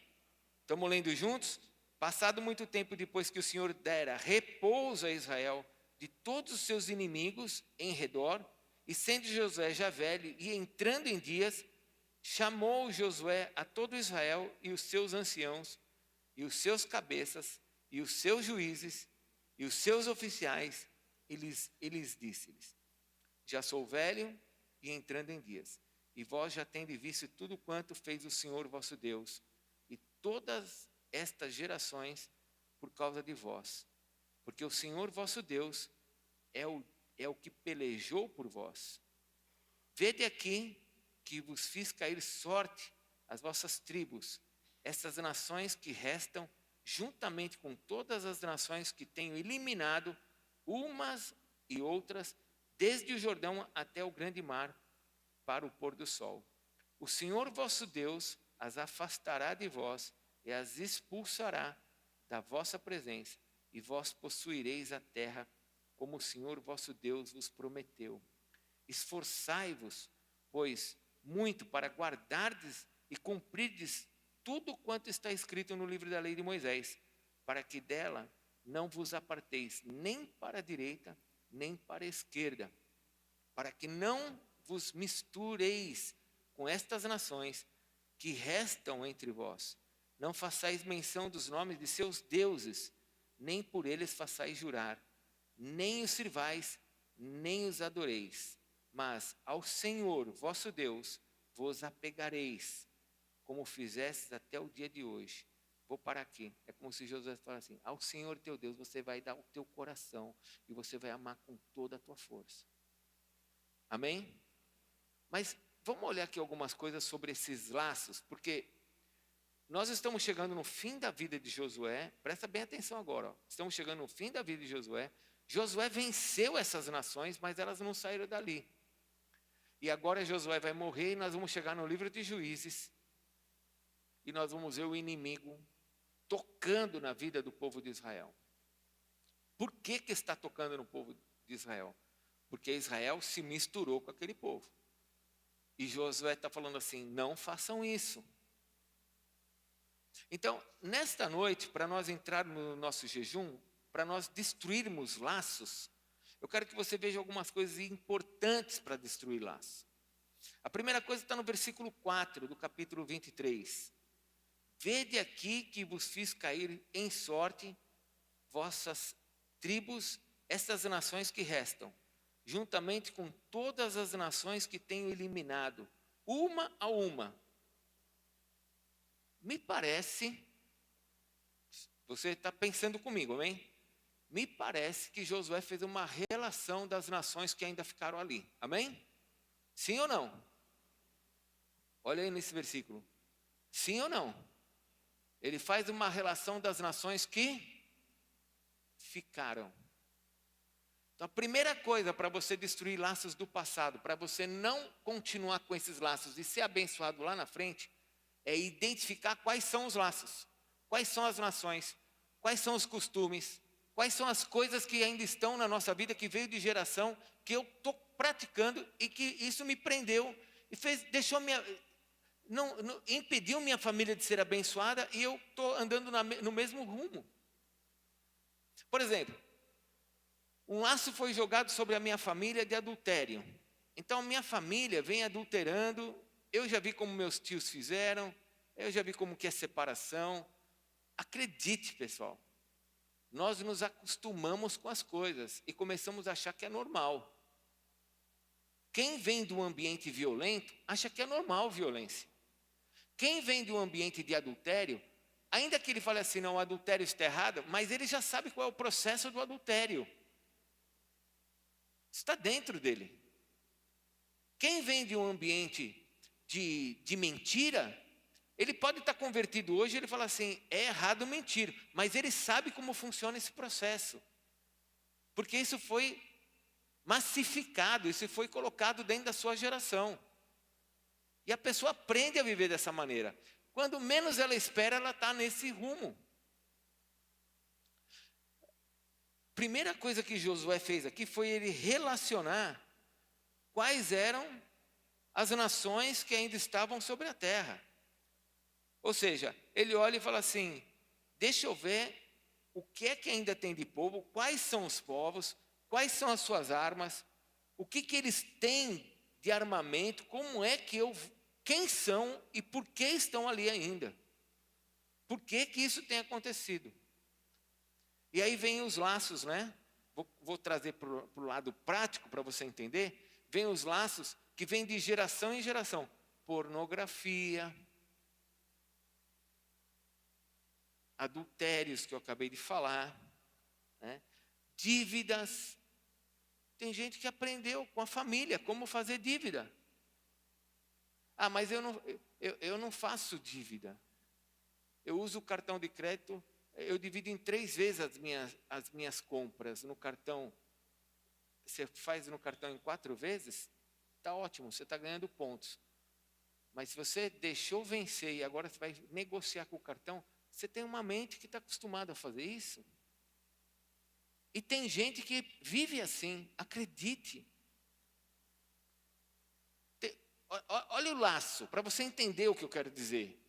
Estamos lendo juntos? Passado muito tempo depois que o Senhor dera repouso a Israel de todos os seus inimigos em redor, e sendo Josué já velho e entrando em dias, chamou Josué a todo Israel e os seus anciãos, e os seus cabeças, e os seus juízes, e os seus oficiais, e lhes disse-lhes, já sou velho e entrando em dias, e vós já tendes visto tudo quanto fez o Senhor vosso Deus, e todas estas gerações por causa de vós. Porque o Senhor vosso Deus é o que pelejou por vós. Vede aqui que vos fiz cair sorte as vossas tribos, essas nações que restam, juntamente com todas as nações que tenho eliminado, umas e outras, desde o Jordão até o grande mar, para o pôr do sol. O Senhor vosso Deus as afastará de vós e as expulsará da vossa presença, e vós possuireis a terra, como o Senhor vosso Deus vos prometeu. Esforçai-vos, pois, muito para guardardes e cumprirdes tudo quanto está escrito no livro da lei de Moisés, para que dela não vos aparteis nem para a direita, nem para a esquerda, para que não vos mistureis com estas nações que restam entre vós. Não façais menção dos nomes de seus deuses, nem por eles façais jurar, nem os sirvais, nem os adoreis. Mas ao Senhor vosso Deus vos apegareis, como fizestes até o dia de hoje. Vou parar aqui. É como se Josué falasse assim, ao Senhor teu Deus você vai dar o teu coração e você vai amar com toda a tua força. Amém? Mas vamos olhar aqui algumas coisas sobre esses laços, porque nós estamos chegando no fim da vida de Josué. Presta bem atenção agora. Ó. Estamos chegando no fim da vida de Josué. Josué venceu essas nações, mas elas não saíram dali. E agora Josué vai morrer e nós vamos chegar no livro de Juízes. E nós vamos ver o inimigo tocando na vida do povo de Israel. Por que está tocando no povo de Israel? Porque Israel se misturou com aquele povo. E Josué está falando assim, não façam isso. Então, nesta noite, para nós entrarmos no nosso jejum, para nós destruirmos laços, eu quero que você veja algumas coisas importantes para destruir laços. A primeira coisa está no versículo 4 do capítulo 23. Vede aqui que vos fiz cair em sorte vossas tribos, estas nações que restam, juntamente com todas as nações que tenho eliminado, uma a uma. Me parece, você está pensando comigo, amém? Me parece que Josué fez uma relação das nações que ainda ficaram ali, amém? Sim ou não? Olha aí nesse versículo. Sim ou não? Ele faz uma relação das nações que ficaram. Então, a primeira coisa para você destruir laços do passado, para você não continuar com esses laços e ser abençoado lá na frente, é identificar quais são os laços, quais são as nações, quais são os costumes, quais são as coisas que ainda estão na nossa vida, que veio de geração, que eu estou praticando e que isso me prendeu e deixou impediu minha família de ser abençoada e eu estou andando no mesmo rumo. Por exemplo, um laço foi jogado sobre a minha família de adultério. Então, minha família vem adulterando. Eu já vi como meus tios fizeram. Eu já vi como que é separação. Acredite, pessoal. Nós nos acostumamos com as coisas e começamos a achar que é normal. Quem vem de um ambiente violento, acha que é normal violência. Quem vem de um ambiente de adultério, ainda que ele fale assim, não, o adultério está errado, mas ele já sabe qual é o processo do adultério. Está dentro dele. Quem vem de um ambiente de mentira, ele pode estar convertido hoje e ele fala assim, é errado mentir, mas ele sabe como funciona esse processo. Porque isso foi massificado, isso foi colocado dentro da sua geração. E a pessoa aprende a viver dessa maneira. Quando menos ela espera, ela está nesse rumo. Primeira coisa que Josué fez aqui foi ele relacionar quais eram as nações que ainda estavam sobre a terra. Ou seja, ele olha e fala assim, deixa eu ver o que é que ainda tem de povo, quais são os povos, quais são as suas armas, o que eles têm de armamento, quem são e por que estão ali ainda. Por que isso tem acontecido? E aí vem os laços, né? Vou trazer para o lado prático para você entender. Vem os laços que vêm de geração em geração. Pornografia, adultérios que eu acabei de falar, né? Dívidas. Tem gente que aprendeu com a família como fazer dívida. Ah, mas eu não faço dívida. Eu uso o cartão de crédito, eu divido em 3 vezes as minhas compras no cartão. Você faz no cartão em 4 vezes, está ótimo, você está ganhando pontos. Mas se você deixou vencer e agora você vai negociar com o cartão, você tem uma mente que está acostumada a fazer isso. E tem gente que vive assim, acredite. Olha o laço, para você entender o que eu quero dizer.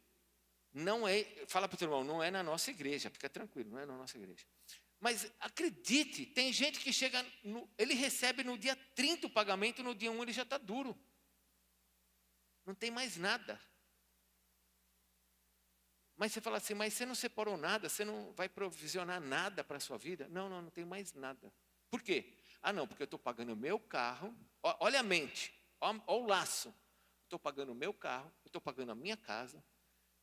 Não é, fala para o teu irmão, não é na nossa igreja, fica tranquilo, não é na nossa igreja. Mas acredite, tem gente que chega, ele recebe no dia 30 o pagamento, no dia 1 ele já está duro. Não tem mais nada. Mas você fala assim, mas você não separou nada, você não vai provisionar nada para a sua vida? Não tem mais nada. Por quê? Ah, não, porque eu estou pagando o meu carro, olha a mente, olha o laço. Estou pagando o meu carro, eu estou pagando a minha casa,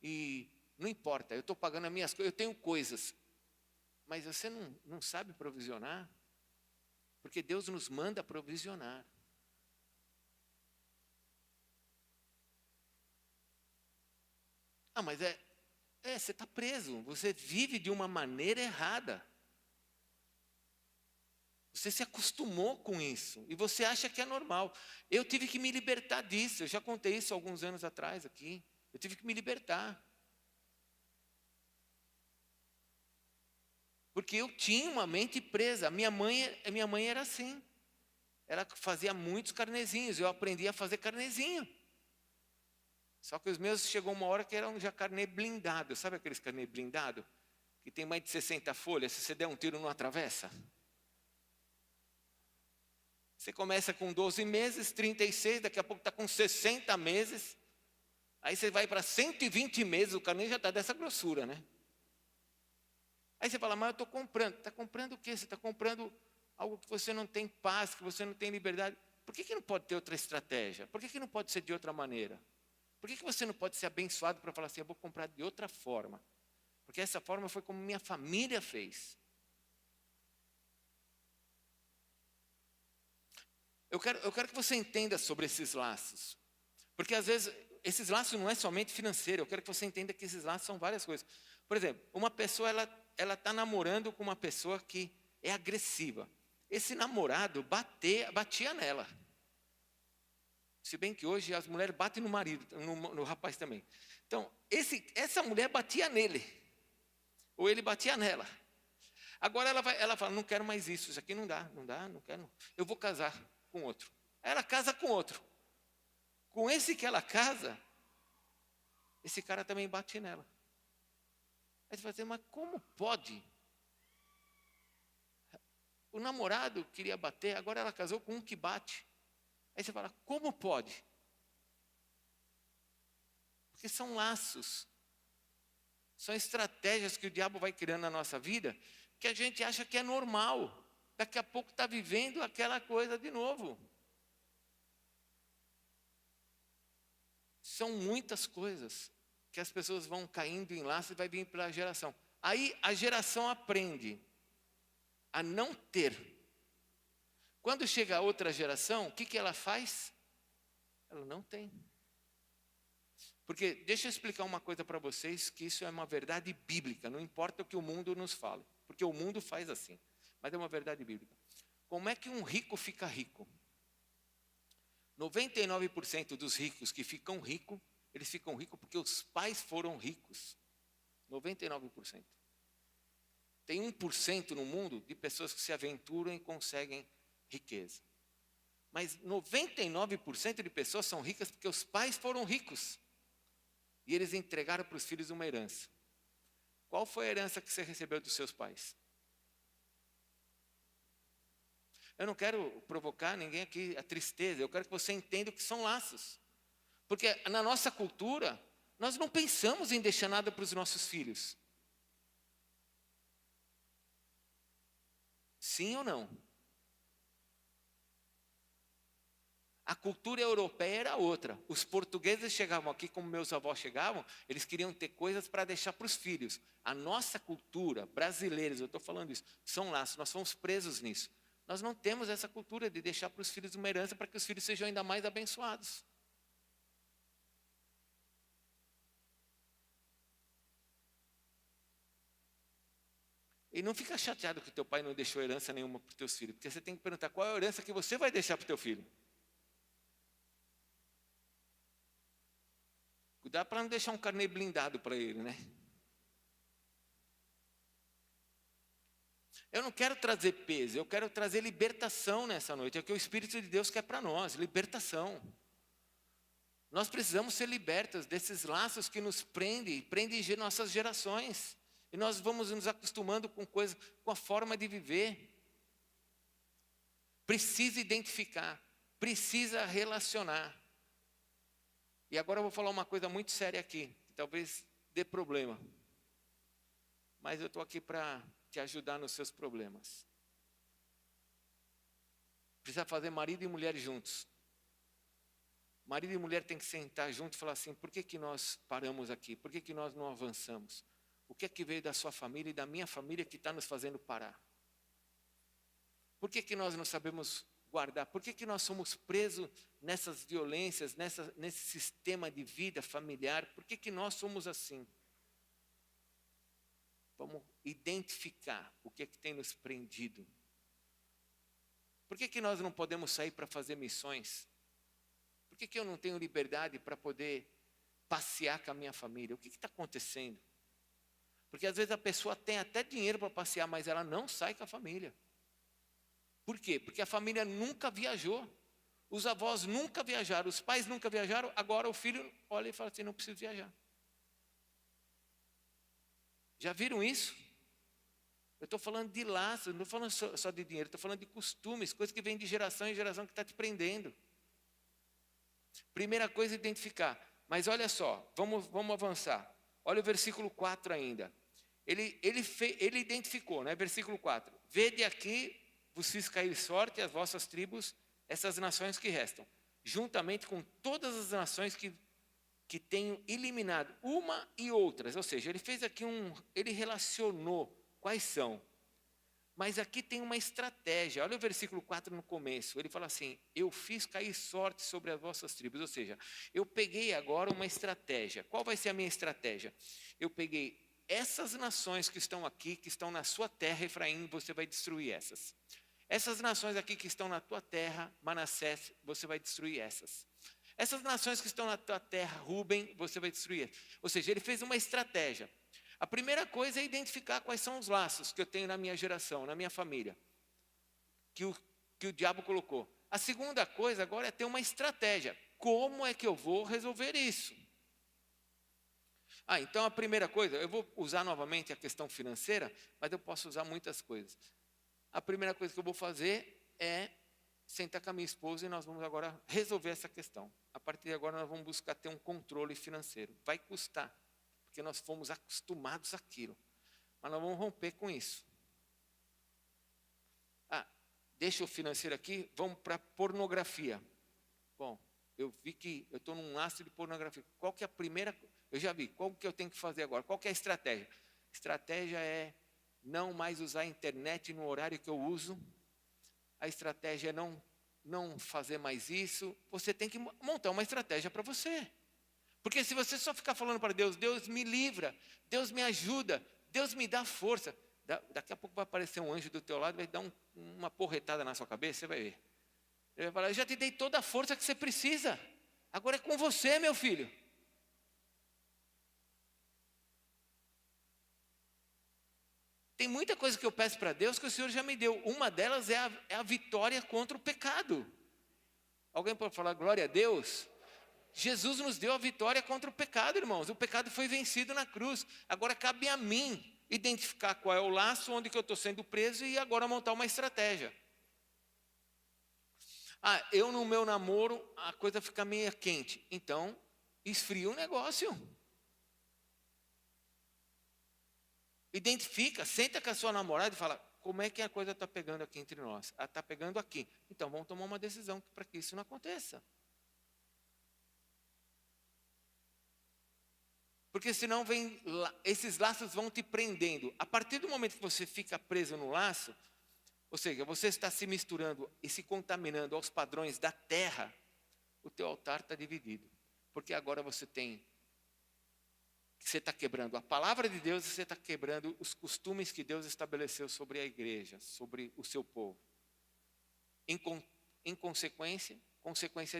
e não importa, eu estou pagando as minhas coisas, eu tenho coisas. Mas você não sabe provisionar? Porque Deus nos manda provisionar. Ah, mas você está preso, você vive de uma maneira errada. Você se acostumou com isso e você acha que é normal. Eu tive que me libertar disso, eu já contei isso alguns anos atrás aqui. Eu tive que me libertar. Porque eu tinha uma mente presa. Minha mãe era assim. Ela fazia muitos carnezinhos, eu aprendi a fazer carnezinho. Só que os meus chegou uma hora que eram já carnê blindado. Sabe aqueles carnê blindado? Que tem mais de 60 folhas, se você der um tiro não atravessa. Você começa com 12 meses, 36, daqui a pouco está com 60 meses. Aí você vai para 120 meses, o carnê já está dessa grossura, né? Aí você fala, mas eu estou comprando. Está comprando o quê? Você está comprando algo que você não tem paz, que você não tem liberdade. Por que não pode ter outra estratégia? Por que não pode ser de outra maneira? Por que você não pode ser abençoado para falar assim, eu vou comprar de outra forma? Porque essa forma foi como minha família fez. Eu quero que você entenda sobre esses laços. Porque às vezes, esses laços não é somente financeiro. Eu quero que você entenda que esses laços são várias coisas. Por exemplo, uma pessoa, ela está namorando com uma pessoa que é agressiva. Esse namorado batia nela. Se bem que hoje as mulheres batem no marido, no rapaz também. Então, essa mulher batia nele. Ou ele batia nela. Agora ela fala, não quero mais isso aqui não dá, não quero. Eu vou casar com outro. Aí ela casa com outro. Com esse que ela casa, esse cara também bate nela. Aí você fala assim, mas como pode? O namorado queria bater, agora ela casou com um que bate. Aí você fala, como pode? Porque são laços, são estratégias que o diabo vai criando na nossa vida, que a gente acha que é normal. Daqui a pouco está vivendo aquela coisa de novo. São muitas coisas que as pessoas vão caindo em laço e vai vir pela geração. Aí a geração aprende a não ter. Quando chega a outra geração, o que ela faz? Ela não tem. Porque, deixa eu explicar uma coisa para vocês, que isso é uma verdade bíblica, não importa o que o mundo nos fale, porque o mundo faz assim, mas é uma verdade bíblica. Como é que um rico fica rico? 99% dos ricos que ficam ricos, eles ficam ricos porque os pais foram ricos. 99%. Tem 1% no mundo de pessoas que se aventuram e conseguem riqueza. Mas 99% de pessoas são ricas porque os pais foram ricos. E eles entregaram para os filhos uma herança. Qual foi a herança que você recebeu dos seus pais? Eu não quero provocar ninguém aqui a tristeza, eu quero que você entenda o que são laços. Porque na nossa cultura, nós não pensamos em deixar nada para os nossos filhos. Sim ou não? A cultura europeia era outra. Os portugueses chegavam aqui, como meus avós chegavam, eles queriam ter coisas para deixar para os filhos. A nossa cultura, brasileiros, eu estou falando isso, são laços, nós fomos presos nisso. Nós não temos essa cultura de deixar para os filhos uma herança para que os filhos sejam ainda mais abençoados. E não fica chateado que teu pai não deixou herança nenhuma para os teus filhos, porque você tem que perguntar qual é a herança que você vai deixar para o teu filho. Cuidado para não deixar um carnê blindado para ele, né? Eu não quero trazer peso, eu quero trazer libertação nessa noite. É o que o Espírito de Deus quer para nós, libertação. Nós precisamos ser libertos desses laços que nos prendem nossas gerações. E nós vamos nos acostumando com coisas, com a forma de viver. Precisa identificar, precisa relacionar. E agora eu vou falar uma coisa muito séria aqui, que talvez dê problema. Mas eu estou aqui para te ajudar nos seus problemas. Precisa fazer marido e mulher juntos. Marido e mulher tem que sentar junto e falar assim, por que nós paramos aqui? Por que nós não avançamos? O que é que veio da sua família e da minha família que está nos fazendo parar? Por que nós não sabemos guardar? Por que nós somos presos nessas violências, nesse sistema de vida familiar? Por que nós somos assim? Vamos identificar o que é que tem nos prendido. Por que nós não podemos sair para fazer missões? Por que eu não tenho liberdade para poder passear com a minha família? O que está acontecendo? Porque às vezes a pessoa tem até dinheiro para passear, mas ela não sai com a família. Por quê? Porque a família nunca viajou. Os avós nunca viajaram, os pais nunca viajaram, agora o filho olha e fala assim, não preciso viajar. Já viram isso? Eu estou falando de laços, não estou falando só de dinheiro, estou falando de costumes, coisas que vêm de geração em geração que está te prendendo. Primeira coisa, identificar. Mas olha só, vamos avançar. Olha o versículo 4 ainda. Ele identificou, né? Versículo 4. Vede aqui, vos fiz cair sorte, as vossas tribos, essas nações que restam, juntamente com todas as nações que tenho eliminado, uma e outras. Ou seja, ele fez aqui ele relacionou quais são. Mas aqui tem uma estratégia. Olha o versículo 4 no começo. Ele fala assim, eu fiz cair sorte sobre as vossas tribos. Ou seja, eu peguei agora uma estratégia. Qual vai ser a minha estratégia? Eu peguei essas nações que estão aqui, que estão na sua terra, Efraim, você vai destruir essas. Essas nações aqui que estão na tua terra, Manassés, você vai destruir essas. Essas nações que estão na tua terra, Ruben, você vai destruir. Ou seja, ele fez uma estratégia. A primeira coisa é identificar quais são os laços que eu tenho na minha geração, na minha família, que o diabo colocou. A segunda coisa agora é ter uma estratégia. Como é que eu vou resolver isso? Então a primeira coisa, eu vou usar novamente a questão financeira, mas eu posso usar muitas coisas. A primeira coisa que eu vou fazer é sentar com a minha esposa e nós vamos agora resolver essa questão. A partir de agora nós vamos buscar ter um controle financeiro. Vai custar, porque nós fomos acostumados àquilo. Mas nós vamos romper com isso. Deixa o financeiro aqui, vamos para pornografia. Bom, eu vi que eu estou num laço de pornografia. Qual que é a primeira? Eu já vi. Qual que eu tenho que fazer agora? Qual que é a estratégia? A estratégia é não mais usar a internet no horário que eu uso. A estratégia é não fazer mais isso. Você tem que montar uma estratégia para você. Porque se você só ficar falando para Deus, Deus me livra, Deus me ajuda, Deus me dá força. Daqui a pouco vai aparecer um anjo do teu lado e vai dar uma porretada na sua cabeça, você vai ver. Ele vai falar, eu já te dei toda a força que você precisa. Agora é com você, meu filho. Tem muita coisa que eu peço para Deus que o Senhor já me deu. Uma delas é a vitória contra o pecado. Alguém pode falar, glória a Deus? Jesus nos deu a vitória contra o pecado, irmãos. O pecado foi vencido na cruz. Agora cabe a mim identificar qual é o laço onde que eu estou sendo preso e agora montar uma estratégia. Eu no meu namoro, a coisa fica meio quente. Então, esfria o negócio. Identifica, senta com a sua namorada e fala, como é que a coisa está pegando aqui entre nós? Está pegando aqui. Então, vamos tomar uma decisão para que isso não aconteça. Porque senão esses laços vão te prendendo. A partir do momento que você fica preso no laço, ou seja, você está se misturando e se contaminando aos padrões da terra, o teu altar está dividido. Porque agora você está quebrando a palavra de Deus e você está quebrando os costumes que Deus estabeleceu sobre a igreja, sobre o seu povo. Em consequência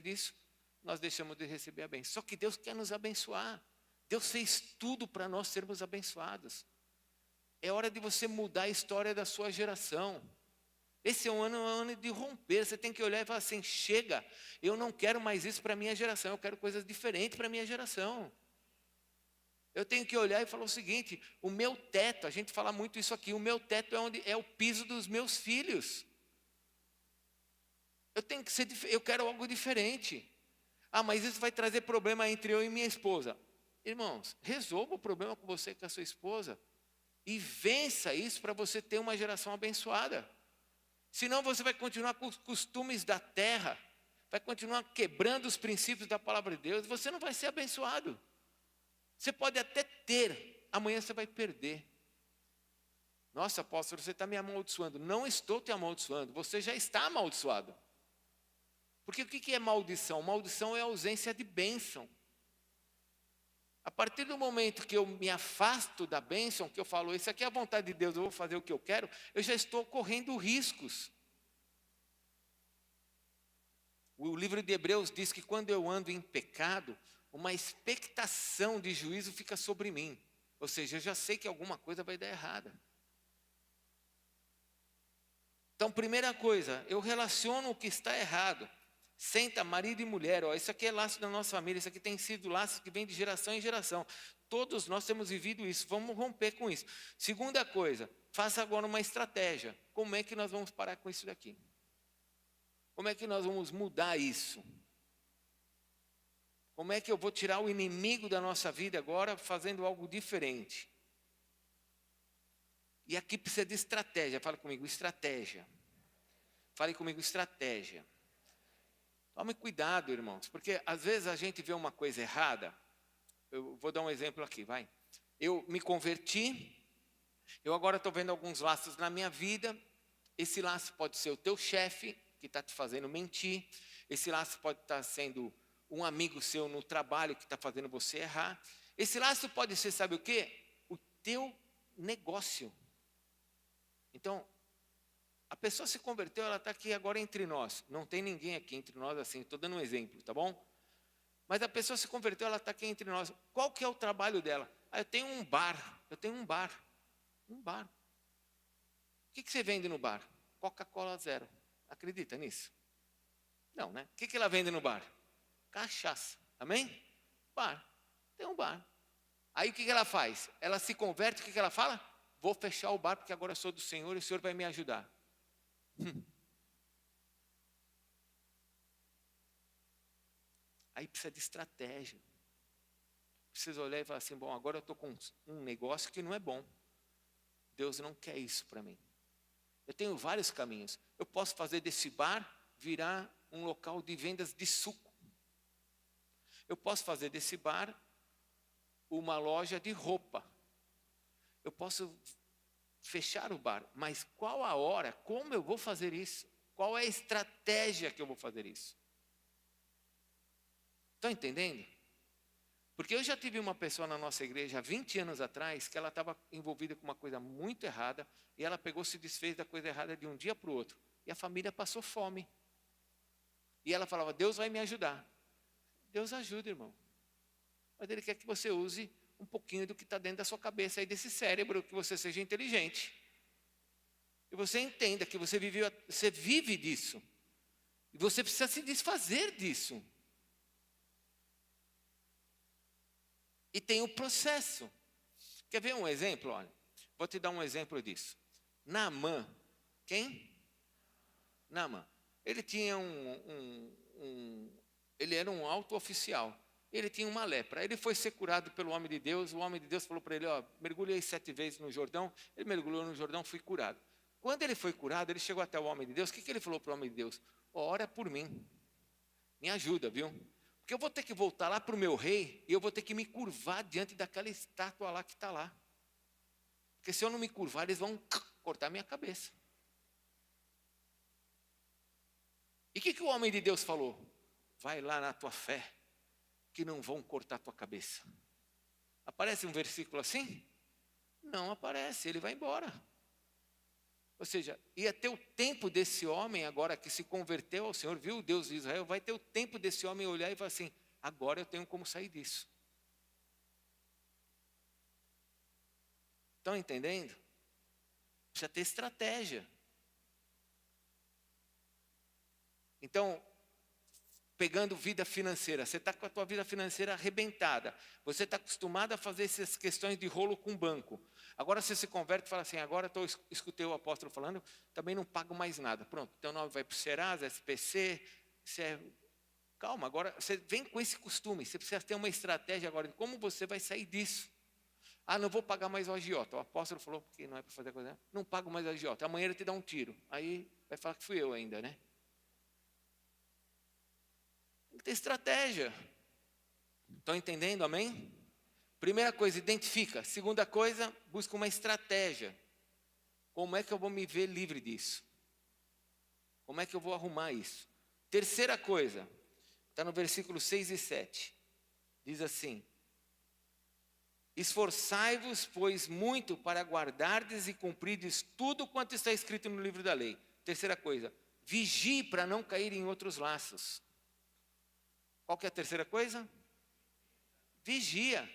disso, nós deixamos de receber a bênção. Só que Deus quer nos abençoar. Deus fez tudo para nós sermos abençoados. É hora de você mudar a história da sua geração. Esse é um ano de romper. Você tem que olhar e falar assim, chega, eu não quero mais isso para a minha geração, eu quero coisas diferentes para a minha geração. Eu tenho que olhar e falar o seguinte, o meu teto, a gente fala muito isso aqui, o meu teto é o piso dos meus filhos. Eu quero algo diferente. Mas isso vai trazer problema entre eu e minha esposa. Irmãos, resolva o problema com você e com a sua esposa e vença isso para você ter uma geração abençoada. Senão você vai continuar com os costumes da terra, vai continuar quebrando os princípios da palavra de Deus, você não vai ser abençoado. Você pode até ter, amanhã você vai perder. Nossa, apóstolo, você está me amaldiçoando. Não estou te amaldiçoando, você já está amaldiçoado. Porque o que é maldição? Maldição é a ausência de bênção. A partir do momento que eu me afasto da bênção, que eu falo, isso aqui é a vontade de Deus, eu vou fazer o que eu quero, eu já estou correndo riscos. O livro de Hebreus diz que quando eu ando em pecado, uma expectação de juízo fica sobre mim. Ou seja, eu já sei que alguma coisa vai dar errada. Então, primeira coisa, eu relaciono o que está errado. Senta marido e mulher, isso aqui é laço da nossa família, isso aqui tem sido laço que vem de geração em geração. Todos nós temos vivido isso, vamos romper com isso. Segunda coisa, faça agora uma estratégia. Como é que nós vamos parar com isso daqui? Como é que nós vamos mudar isso? Como é que eu vou tirar o inimigo da nossa vida agora fazendo algo diferente? E aqui precisa de estratégia. Fala comigo, estratégia. Fale comigo, estratégia. Tome cuidado, irmãos, porque às vezes a gente vê uma coisa errada. Eu vou dar um exemplo aqui, vai. Eu me converti, eu agora estou vendo alguns laços na minha vida. Esse laço pode ser o teu chefe, que está te fazendo mentir. Esse laço pode estar sendo um amigo seu no trabalho que está fazendo você errar. Esse laço pode ser, sabe o quê? O teu negócio. Então, a pessoa se converteu, ela está aqui agora entre nós. Não tem ninguém aqui entre nós assim, estou dando um exemplo, tá bom? Mas a pessoa se converteu, ela está aqui entre nós. Qual que é o trabalho dela? Eu tenho um bar. Um bar. O que você vende no bar? Coca-Cola zero. Acredita nisso? Não, né? O que ela vende no bar? Cachaça. Amém? Bar. Tem um bar. Aí o que ela faz? Ela se converte, o que ela fala? Vou fechar o bar porque agora eu sou do Senhor e o Senhor vai me ajudar. Aí precisa de estratégia. Precisa olhar e falar assim, bom, agora eu estou com um negócio que não é bom. Deus não quer isso para mim. Eu tenho vários caminhos. Eu posso fazer desse bar virar um local de vendas de suco. Eu posso fazer desse bar uma loja de roupa. Eu posso fechar o bar, mas qual a hora, como eu vou fazer isso? Qual é a estratégia que eu vou fazer isso? Estão entendendo? Porque eu já tive uma pessoa na nossa igreja há 20 anos atrás que ela estava envolvida com uma coisa muito errada e ela pegou, se desfez da coisa errada de um dia para o outro. E a família passou fome. E ela falava, Deus vai me ajudar. Deus ajuda, irmão. Mas Ele quer que você use um pouquinho do que está dentro da sua cabeça aí, desse cérebro, que você seja inteligente. E você entenda que você vive disso. E você precisa se desfazer disso. E tem o processo. Quer ver um exemplo? Olha, vou te dar um exemplo disso. Naamã, quem? Naamã. Ele tinha ele era um alto oficial. Ele tinha uma lepra. Ele foi ser curado pelo homem de Deus. O homem de Deus falou para ele, ó, mergulhe aí 7 vezes no Jordão. Ele mergulhou no Jordão, foi curado. Quando ele foi curado, ele chegou até o homem de Deus. O que ele falou para o homem de Deus? Ora por mim. Me ajuda, viu? Porque eu vou ter que voltar lá para o meu rei e eu vou ter que me curvar diante daquela estátua lá que está lá. Porque se eu não me curvar, eles vão cortar minha cabeça. E o que o homem de Deus falou? Vai lá na tua fé, que não vão cortar tua cabeça. Aparece um versículo assim? Não aparece, ele vai embora. Ou seja, ia ter o tempo desse homem agora que se converteu ao Senhor, viu o Deus de Israel, vai ter o tempo desse homem olhar e falar assim, agora eu tenho como sair disso. Estão entendendo? Precisa ter estratégia. Então, pegando vida financeira, você está com a tua vida financeira arrebentada, você está acostumado a fazer essas questões de rolo com banco. Agora você se converte e fala assim, agora escutei o apóstolo falando, também não pago mais nada. Pronto, teu nome vai para o Serasa, SPC, calma, agora você vem com esse costume, você precisa ter uma estratégia agora de como você vai sair disso. Ah, não vou pagar mais o agiota. O apóstolo falou, porque não é para fazer coisa, não pago mais o agiota, amanhã ele te dá um tiro. Aí vai falar que fui eu ainda, né? Tem que ter estratégia. Estão entendendo, amém? Primeira coisa, identifica. Segunda coisa, busca uma estratégia. Como é que eu vou me ver livre disso? Como é que eu vou arrumar isso? Terceira coisa, está no versículo 6 e 7. Diz assim, esforçai-vos, pois, muito para guardardes e cumprirdes tudo quanto está escrito no livro da lei. Terceira coisa, vigie para não cair em outros laços. Qual que é a terceira coisa? Vigia.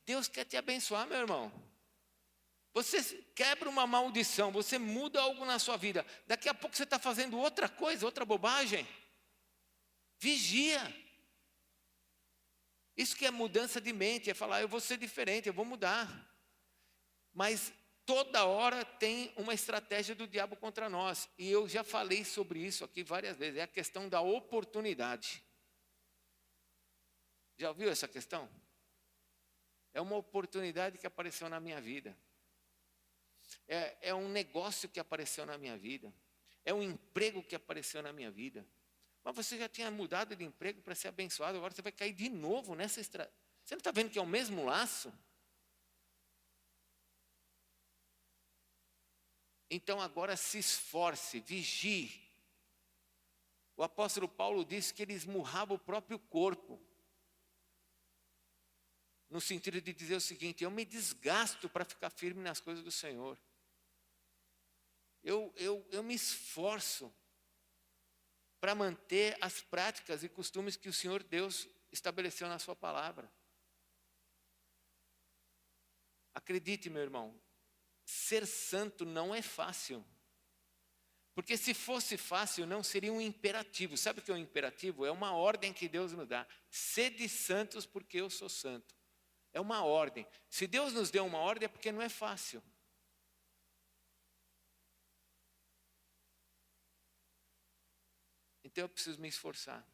Deus quer te abençoar, meu irmão. Você quebra uma maldição, você muda algo na sua vida. Daqui a pouco você está fazendo outra coisa, outra bobagem. Vigia. Isso que é mudança de mente, é falar, eu vou ser diferente, eu vou mudar. Mas toda hora tem uma estratégia do diabo contra nós. E eu já falei sobre isso aqui várias vezes. É a questão da oportunidade. Já ouviu essa questão? É uma oportunidade que apareceu na minha vida. É um negócio que apareceu na minha vida. É um emprego que apareceu na minha vida. Mas você já tinha mudado de emprego para ser abençoado, agora você vai cair de novo nessa estrada. Você não está vendo que é o mesmo laço? Então agora se esforce, vigie. O apóstolo Paulo disse que ele esmurrava o próprio corpo. No sentido de dizer o seguinte, eu me desgasto para ficar firme nas coisas do Senhor. Eu me esforço para manter as práticas e costumes que o Senhor Deus estabeleceu na sua palavra. Acredite, meu irmão, ser santo não é fácil. Porque se fosse fácil, não seria um imperativo. Sabe o que é um imperativo? É uma ordem que Deus nos dá. Sede santos porque eu sou santo. É uma ordem. Se Deus nos deu uma ordem é porque não é fácil. Então eu preciso me esforçar.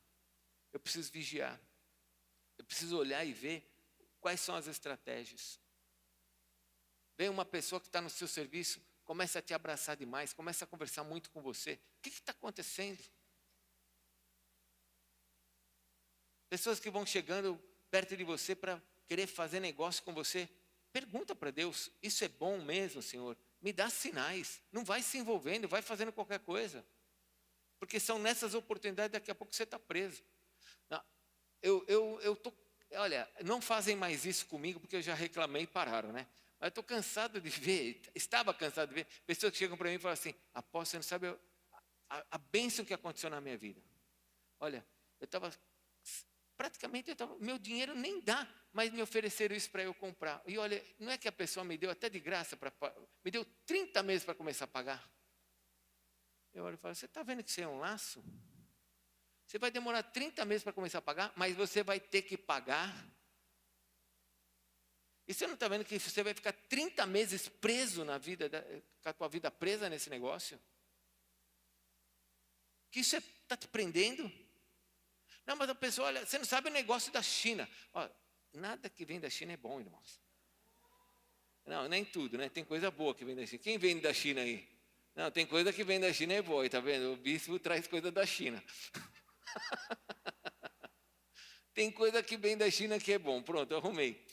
Eu preciso vigiar. Eu preciso olhar e ver quais são as estratégias. Vem uma pessoa que está no seu serviço, começa a te abraçar demais, começa a conversar muito com você. O que está acontecendo? Pessoas que vão chegando perto de você para querer fazer negócio com você. Pergunta para Deus, isso é bom mesmo, Senhor? Me dá sinais. Não vai se envolvendo, vai fazendo qualquer coisa. Porque são nessas oportunidades, daqui a pouco você está preso. Não, olha, não fazem mais isso comigo, porque eu já reclamei e pararam, né? Mas eu estou cansado de ver, estava cansado de ver, pessoas que chegam para mim e falam assim, apóstolo, você não sabe a bênção que aconteceu na minha vida. Olha, eu estava, meu dinheiro nem dá, mas me ofereceram isso para eu comprar. E olha, não é que a pessoa me deu até de graça, me deu 30 meses para começar a pagar. Eu olho e falo, você está vendo que isso é um laço? Você vai demorar 30 meses para começar a pagar, mas você vai ter que pagar. E você não está vendo que você vai ficar 30 meses preso na vida, com a tua vida presa nesse negócio? Que isso está te prendendo? Não, mas a pessoa, olha, você não sabe o negócio da China. Ó, nada que vem da China é bom, irmãos. Não, nem tudo, né? Tem coisa boa que vem da China. Quem vem da China aí? Não, tem coisa que vem da China é boa, tá vendo? O bispo traz coisa da China. Tem coisa que vem da China que é bom. Pronto, arrumei.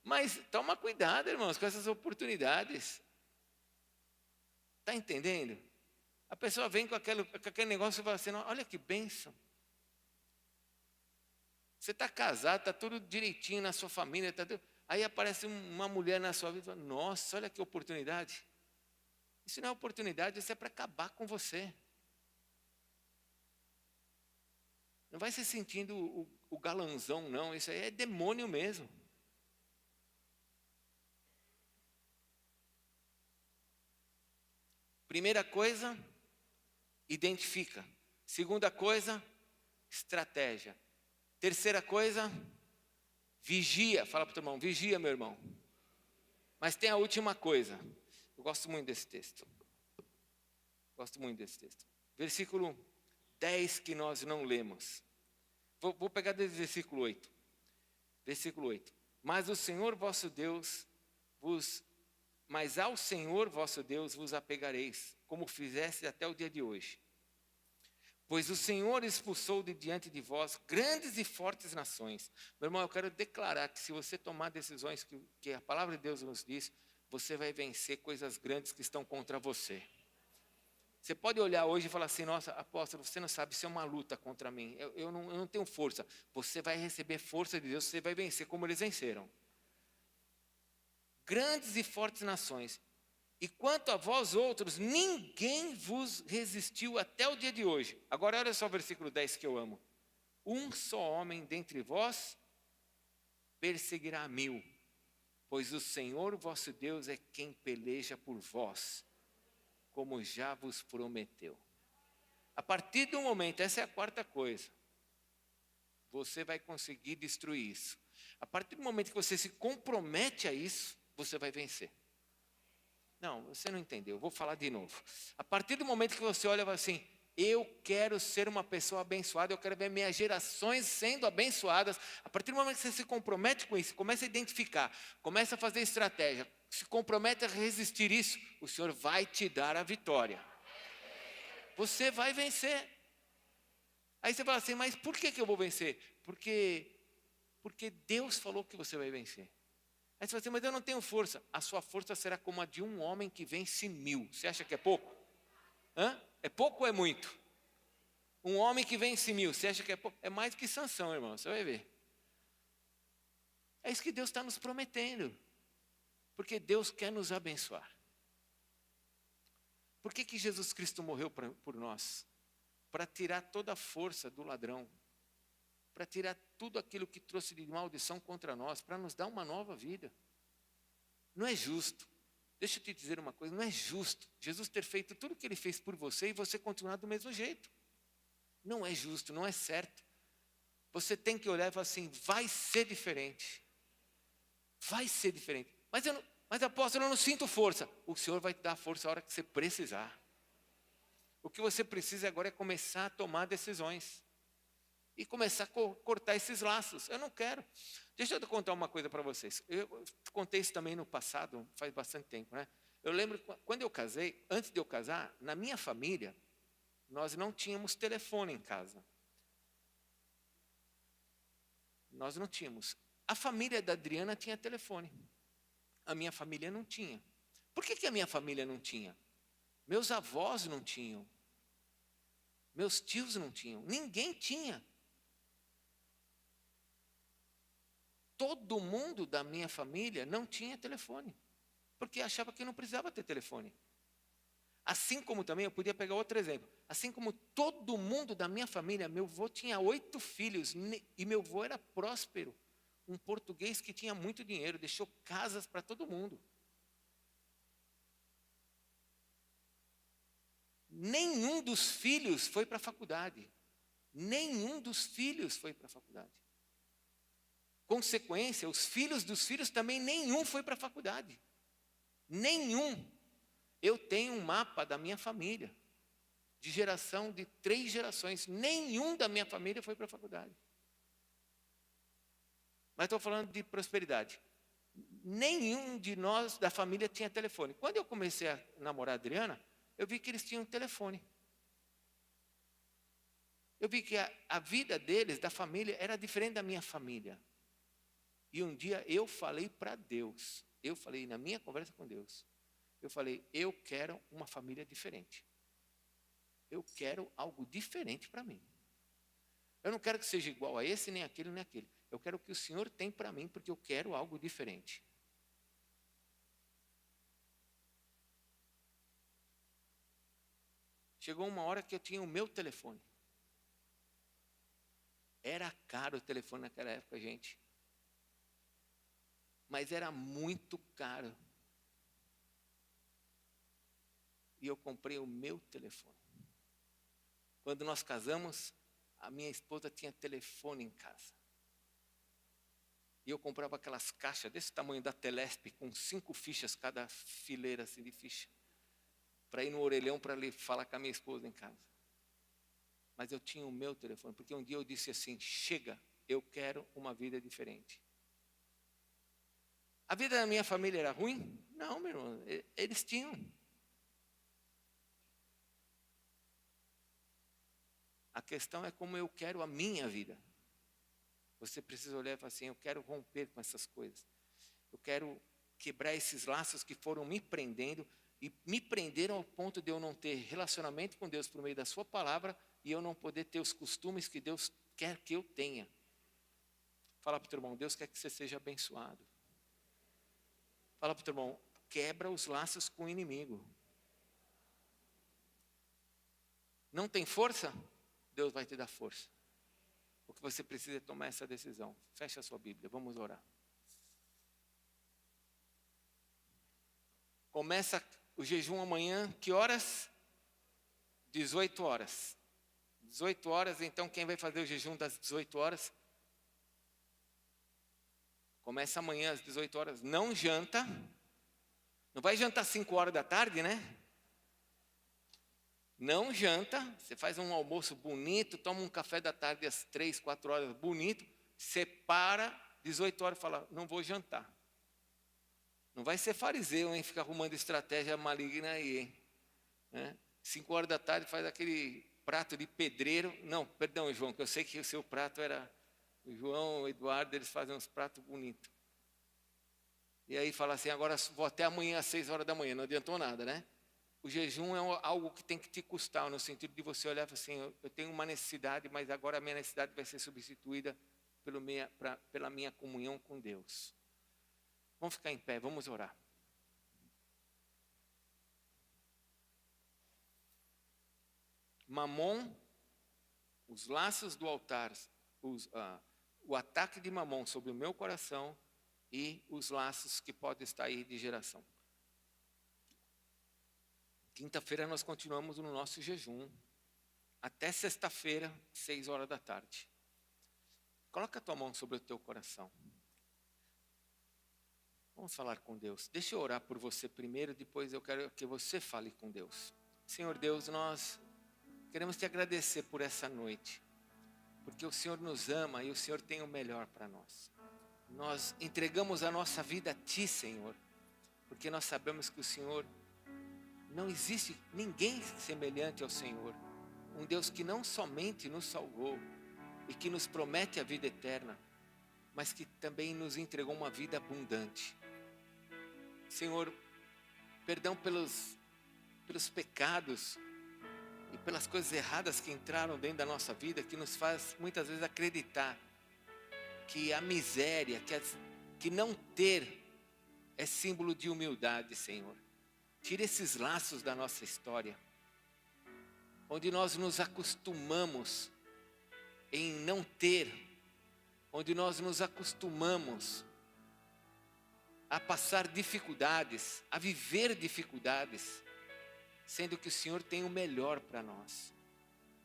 Mas toma cuidado, irmãos, com essas oportunidades. Está entendendo? A pessoa vem com aquele negócio e fala assim, olha que bênção. Você está casado, está tudo direitinho na sua família. Aí aparece uma mulher na sua vida e fala, nossa, olha que oportunidade. Isso não é oportunidade, isso é para acabar com você. Não vai se sentindo o galanzão, não. Isso aí é demônio mesmo. Primeira coisa, identifica. Segunda coisa, estratégia. Terceira coisa, vigia. Fala para o teu irmão, vigia, meu irmão. Mas tem a última coisa. Eu gosto muito desse texto. Gosto muito desse texto. Versículo 10 que nós não lemos. Vou pegar desde o versículo 8. Versículo 8. Mas ao Senhor vosso Deus vos apegareis, como fizeste até o dia de hoje. Pois o Senhor expulsou de diante de vós grandes e fortes nações. Meu irmão, eu quero declarar que se você tomar decisões que a palavra de Deus nos diz, você vai vencer coisas grandes que estão contra você. Você pode olhar hoje e falar assim, nossa, apóstolo, você não sabe, isso é uma luta contra mim. Eu não tenho força. Você vai receber força de Deus, você vai vencer como eles venceram. Grandes e fortes nações. E quanto a vós outros, ninguém vos resistiu até o dia de hoje. Agora olha só o versículo 10 que eu amo. Um só homem dentre vós perseguirá 1000, pois o Senhor vosso Deus é quem peleja por vós, como já vos prometeu. A partir do momento, essa é a quarta coisa, você vai conseguir destruir isso. A partir do momento que você se compromete a isso, você vai vencer. Não, você não entendeu, eu vou falar de novo. A partir do momento que você olha e fala assim, eu quero ser uma pessoa abençoada, eu quero ver minhas gerações sendo abençoadas. A partir do momento que você se compromete com isso, começa a identificar, começa a fazer estratégia, se compromete a resistir isso, o Senhor vai te dar a vitória. Você vai vencer. Aí você fala assim, mas por que eu vou vencer? Porque Deus falou que você vai vencer. Aí você fala assim, mas eu não tenho força. A sua força será como a de um homem que vence 1000. Você acha que é pouco? É pouco ou é muito? Um homem que vence 1000, você acha que é pouco? É mais que Sansão, irmão, você vai ver. É isso que Deus está nos prometendo. Porque Deus quer nos abençoar. Por que Jesus Cristo morreu por nós? Para tirar toda a força do ladrão. Para tirar tudo aquilo que trouxe de maldição contra nós, para nos dar uma nova vida. Não é justo. Deixa eu te dizer uma coisa, não é justo Jesus ter feito tudo o que Ele fez por você e você continuar do mesmo jeito. Não é justo, não é certo. Você tem que olhar e falar assim, vai ser diferente. Vai ser diferente. Mas apóstolo, eu não sinto força. O Senhor vai te dar força a hora que você precisar. O que você precisa agora é começar a tomar decisões. E começar a cortar esses laços. Eu não quero. Deixa eu contar uma coisa para vocês. Eu contei isso também no passado, faz bastante tempo, né? Eu lembro quando eu casei, antes de eu casar, na minha família, nós não tínhamos telefone em casa. Nós não tínhamos. A família da Adriana tinha telefone. A minha família não tinha. Por que a minha família não tinha? Meus avós não tinham. Meus tios não tinham. Ninguém tinha. Todo mundo da minha família não tinha telefone. Porque achava que não precisava ter telefone. Assim como também, eu podia pegar outro exemplo. Assim como todo mundo da minha família, meu avô tinha 8 filhos. E meu avô era próspero. Um português que tinha muito dinheiro, deixou casas para todo mundo. Nenhum dos filhos foi para a faculdade. Nenhum dos filhos foi para a faculdade. Consequência, os filhos dos filhos também nenhum foi para a faculdade. Nenhum. Eu tenho um mapa da minha família, de geração de 3 gerações. Nenhum da minha família foi para a faculdade. Mas estou falando de prosperidade. Nenhum de nós da família tinha telefone. Quando eu comecei a namorar a Adriana, eu vi que eles tinham telefone. Eu vi que a vida deles, da família, era diferente da minha família. E um dia eu falei para Deus, eu falei na minha conversa com Deus, eu falei, eu quero uma família diferente. Eu quero algo diferente para mim. Eu não quero que seja igual a esse, nem aquele, nem aquele. Eu quero o que o Senhor tem para mim, porque eu quero algo diferente. Chegou uma hora que eu tinha o meu telefone. Era caro o telefone naquela época, gente. Mas era muito caro. E eu comprei o meu telefone. Quando nós casamos, a minha esposa tinha telefone em casa. E eu comprava aquelas caixas desse tamanho da Telesp, com 5 fichas, cada fileira assim de ficha. Para ir no orelhão para falar com a minha esposa em casa. Mas eu tinha o meu telefone, porque um dia eu disse assim, chega, eu quero uma vida diferente. A vida da minha família era ruim? Não, meu irmão, eles tinham. A questão é como eu quero a minha vida. Você precisa olhar e falar assim, eu quero romper com essas coisas. Eu quero quebrar esses laços que foram me prendendo e me prenderam ao ponto de eu não ter relacionamento com Deus por meio da sua palavra e eu não poder ter os costumes que Deus quer que eu tenha. Fala para o teu irmão, Deus quer que você seja abençoado. Fala para o teu irmão, quebra os laços com o inimigo. Não tem força? Deus vai te dar força. O que você precisa é tomar essa decisão. Fecha a sua Bíblia, vamos orar. Começa o jejum amanhã, que horas? 18 horas. 18 horas, então quem vai fazer o jejum das 18 horas? Começa amanhã às 18 horas, não janta. Não vai jantar 5 horas da tarde, né? Não janta, você faz um almoço bonito, toma um café da tarde às 3, 4 horas bonito, separa, 18 horas e fala, não vou jantar. Não vai ser fariseu, hein? Ficar arrumando estratégia maligna aí, hein? 5 horas da tarde faz aquele prato de pedreiro. Não, perdão, João, que eu sei que o seu prato era... O João, o Eduardo, eles fazem uns pratos bonitos. E aí fala assim, agora vou até amanhã às 6 horas da manhã, não adiantou nada, né? O jejum é algo que tem que te custar, no sentido de você olhar e falar assim, eu tenho uma necessidade, mas agora a minha necessidade vai ser substituída pela minha comunhão com Deus. Vamos ficar em pé, vamos orar. Mamon, os laços do altar, o ataque de Mamon sobre o meu coração e os laços que podem estar aí de geração. Quinta-feira nós continuamos no nosso jejum, até sexta-feira, 6 horas da tarde. Coloca a tua mão sobre o teu coração. Vamos falar com Deus. Deixa eu orar por você primeiro, depois eu quero que você fale com Deus. Senhor Deus, nós queremos te agradecer por essa noite, porque o Senhor nos ama e o Senhor tem o melhor para nós. Nós entregamos a nossa vida a Ti, Senhor, porque nós sabemos que o Senhor, não existe ninguém semelhante ao Senhor. Um Deus que não somente nos salvou e que nos promete a vida eterna, mas que também nos entregou uma vida abundante. Senhor, perdão pelos pecados e pelas coisas erradas que entraram dentro da nossa vida, que nos faz muitas vezes acreditar que a miséria, que não ter é símbolo de humildade, Senhor. Tira esses laços da nossa história, onde nós nos acostumamos em não ter, onde nós nos acostumamos a passar dificuldades, a viver dificuldades, sendo que o Senhor tem o melhor para nós,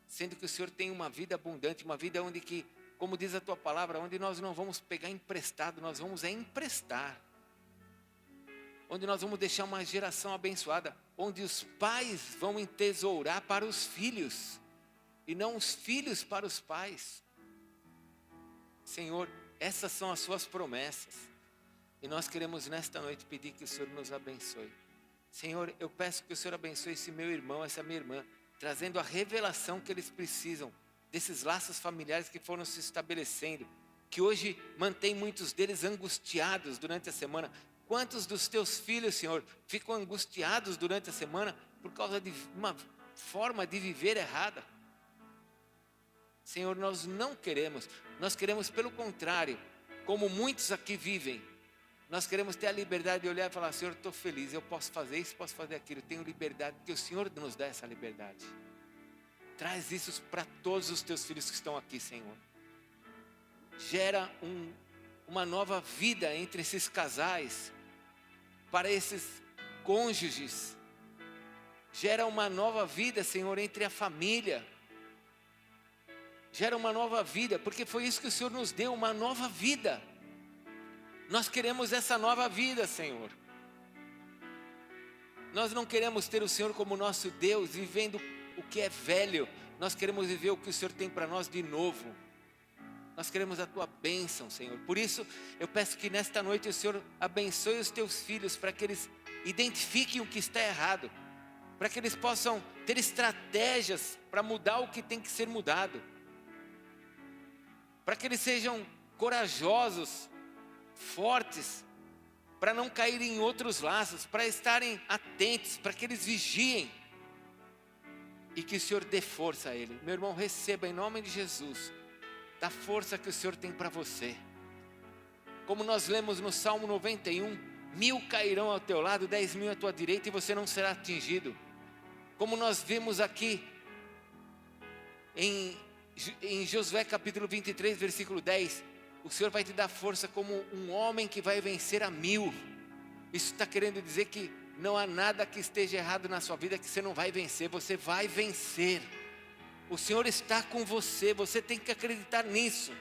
sendo que o Senhor tem uma vida abundante, uma vida onde que, como diz a Tua palavra, onde nós não vamos pegar emprestado, nós vamos emprestar, onde nós vamos deixar uma geração abençoada, onde os pais vão entesourar para os filhos, e não os filhos para os pais. Senhor, essas são as Suas promessas. E nós queremos nesta noite pedir que o Senhor nos abençoe. Senhor, eu peço que o Senhor abençoe esse meu irmão, essa minha irmã, trazendo a revelação que eles precisam, desses laços familiares que foram se estabelecendo, que hoje mantém muitos deles angustiados durante a semana. Quantos dos Teus filhos, Senhor, ficam angustiados durante a semana por causa de uma forma de viver errada? Senhor, nós não queremos, nós queremos pelo contrário, como muitos aqui vivem, nós queremos ter a liberdade de olhar e falar: Senhor, estou feliz, eu posso fazer isso, posso fazer aquilo, eu tenho liberdade, porque o Senhor nos dá essa liberdade. Traz isso para todos os Teus filhos que estão aqui, Senhor. Gera uma nova vida entre esses casais, para esses cônjuges. Gera uma nova vida, Senhor, entre a família. Gera uma nova vida, porque foi isso que o Senhor nos deu, uma nova vida. Nós queremos essa nova vida, Senhor. Nós não queremos ter o Senhor como nosso Deus, vivendo o que é velho. Nós queremos viver o que o Senhor tem para nós de novo. Nós queremos a Tua bênção, Senhor. Por isso, eu peço que nesta noite o Senhor abençoe os Teus filhos, para que eles identifiquem o que está errado, para que eles possam ter estratégias para mudar o que tem que ser mudado, para que eles sejam corajosos, fortes, para não caírem em outros laços, para estarem atentos, para que eles vigiem, e que o Senhor dê força a ele. Meu irmão, receba em nome de Jesus da força que o Senhor tem para você. Como nós lemos no Salmo 91, 1000 cairão ao teu lado, 10.000 à tua direita, e você não será atingido. Como nós vimos aqui em Josué capítulo 23, versículo 10, o Senhor vai te dar força como um homem que vai vencer a 1000. Isso está querendo dizer que não há nada que esteja errado na sua vida que você não vai vencer. Você vai vencer. O Senhor está com você. Você tem que acreditar nisso.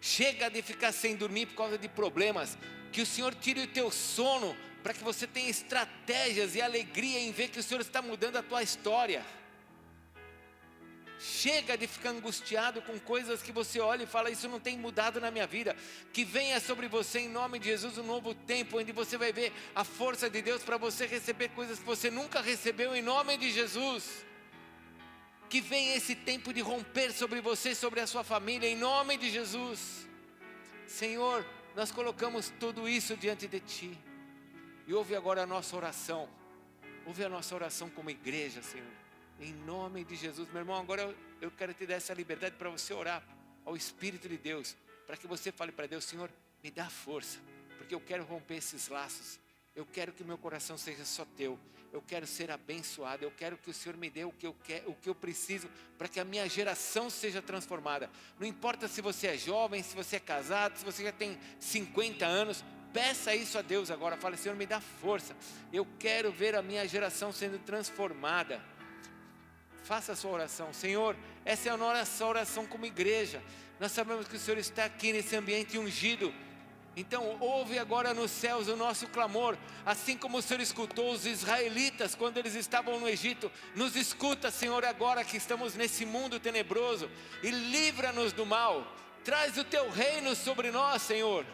Chega de ficar sem dormir por causa de problemas. Que o Senhor tire o teu sono, para que você tenha estratégias e alegria em ver que o Senhor está mudando a tua história. Chega de ficar angustiado com coisas que você olha e fala: isso não tem mudado na minha vida. Que venha sobre você em nome de Jesus um novo tempo, onde você vai ver a força de Deus para você receber coisas que você nunca recebeu em nome de Jesus. Que venha esse tempo de romper sobre você, sobre a sua família, em nome de Jesus. Senhor, nós colocamos tudo isso diante de Ti, e ouve agora a nossa oração. Ouve a nossa oração como igreja, Senhor, em nome de Jesus. Meu irmão, agora eu quero te dar essa liberdade para você orar ao Espírito de Deus, para que você fale para Deus: Senhor, me dá força, porque eu quero romper esses laços. Eu quero que meu coração seja só Teu. Eu quero ser abençoado. Eu quero que o Senhor me dê o que eu preciso, para que a minha geração seja transformada. Não importa se você é jovem, se você é casado, se você já tem 50 anos. Peça isso a Deus agora. Fale: Senhor, me dá força. Eu quero ver a minha geração sendo transformada. Faça a sua oração. Senhor, essa é a nossa oração como igreja. Nós sabemos que o Senhor está aqui nesse ambiente ungido. Então ouve agora nos céus o nosso clamor, assim como o Senhor escutou os israelitas quando eles estavam no Egito. Nos escuta, Senhor, agora que estamos nesse mundo tenebroso, e livra-nos do mal. Traz o teu reino sobre nós, Senhor.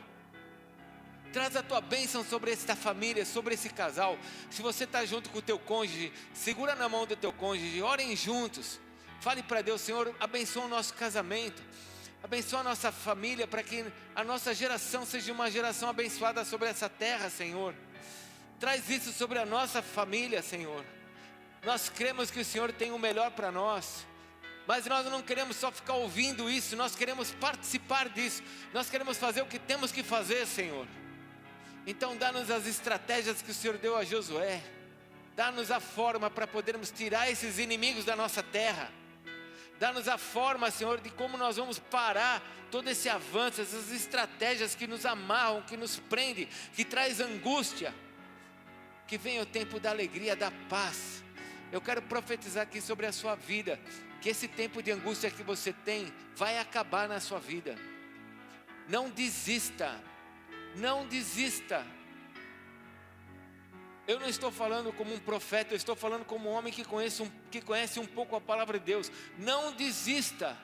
Traz a tua bênção sobre esta família, sobre esse casal. Se você está junto com o teu cônjuge, segura na mão do teu cônjuge, orem juntos. Fale para Deus: Senhor, abençoa o nosso casamento, abençoa a nossa família, para que a nossa geração seja uma geração abençoada sobre essa terra, Senhor. Traz isso sobre a nossa família, Senhor. Nós cremos que o Senhor tem o melhor para nós, mas nós não queremos só ficar ouvindo isso, nós queremos participar disso. Nós queremos fazer o que temos que fazer, Senhor. Então dá-nos as estratégias que o Senhor deu a Josué. Dá-nos a forma para podermos tirar esses inimigos da nossa terra. Dá-nos a forma, Senhor, de como nós vamos parar todo esse avanço, essas estratégias que nos amarram, que nos prendem, que traz angústia. Que venha o tempo da alegria, da paz. Eu quero profetizar aqui sobre a sua vida, que esse tempo de angústia que você tem vai acabar na sua vida. Não desista. Não desista. Eu não estou falando como um profeta, eu estou falando como um homem que conhece um pouco a palavra de Deus. Não desista.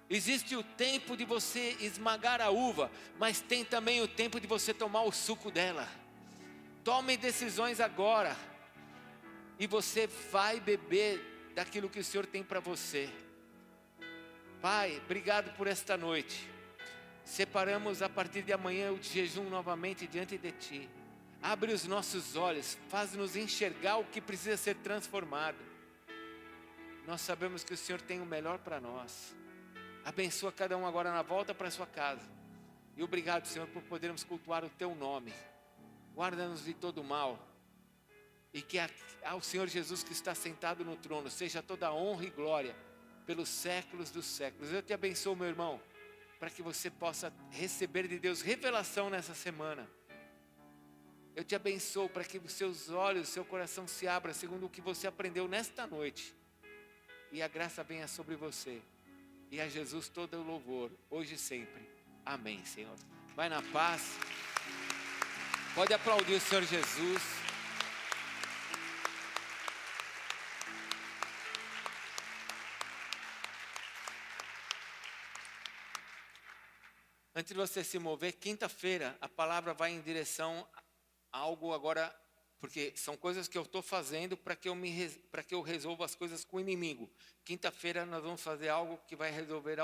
Existe o tempo de você esmagar a uva, mas tem também o tempo de você tomar o suco dela. Tome decisões agora, e você vai beber daquilo que o Senhor tem para você. Pai, obrigado por esta noite. Separamos a partir de amanhã o jejum novamente diante de Ti. Abre os nossos olhos, faz-nos enxergar o que precisa ser transformado. Nós sabemos que o Senhor tem o melhor para nós. Abençoa cada um agora na volta para a sua casa. E obrigado, Senhor, por podermos cultuar o Teu nome. Guarda-nos de todo mal. E que ao Senhor Jesus que está sentado no trono seja toda a honra e glória pelos séculos dos séculos. Eu te abençoo, meu irmão, para que você possa receber de Deus revelação nessa semana. Eu te abençoo para que os seus olhos, seu coração se abra segundo o que você aprendeu nesta noite. E a graça venha sobre você. E a Jesus todo o louvor, hoje e sempre. Amém, Senhor. Vai na paz. Pode aplaudir o Senhor Jesus. Antes de você se mover, quinta-feira a palavra vai em direção a algo agora, porque são coisas que eu estou fazendo para que eu resolva as coisas com o inimigo. Quinta-feira nós vamos fazer algo que vai resolver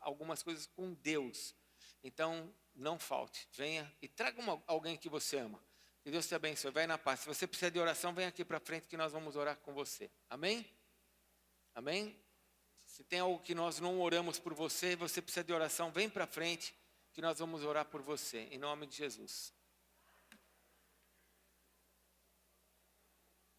algumas coisas com Deus. Então não falte, venha e traga alguém que você ama. Que Deus te abençoe, vai na paz. Se você precisa de oração, vem aqui para frente que nós vamos orar com você. Amém? Amém? Se tem algo que nós não oramos por você, você precisa de oração, vem para frente que nós vamos orar por você, em nome de Jesus.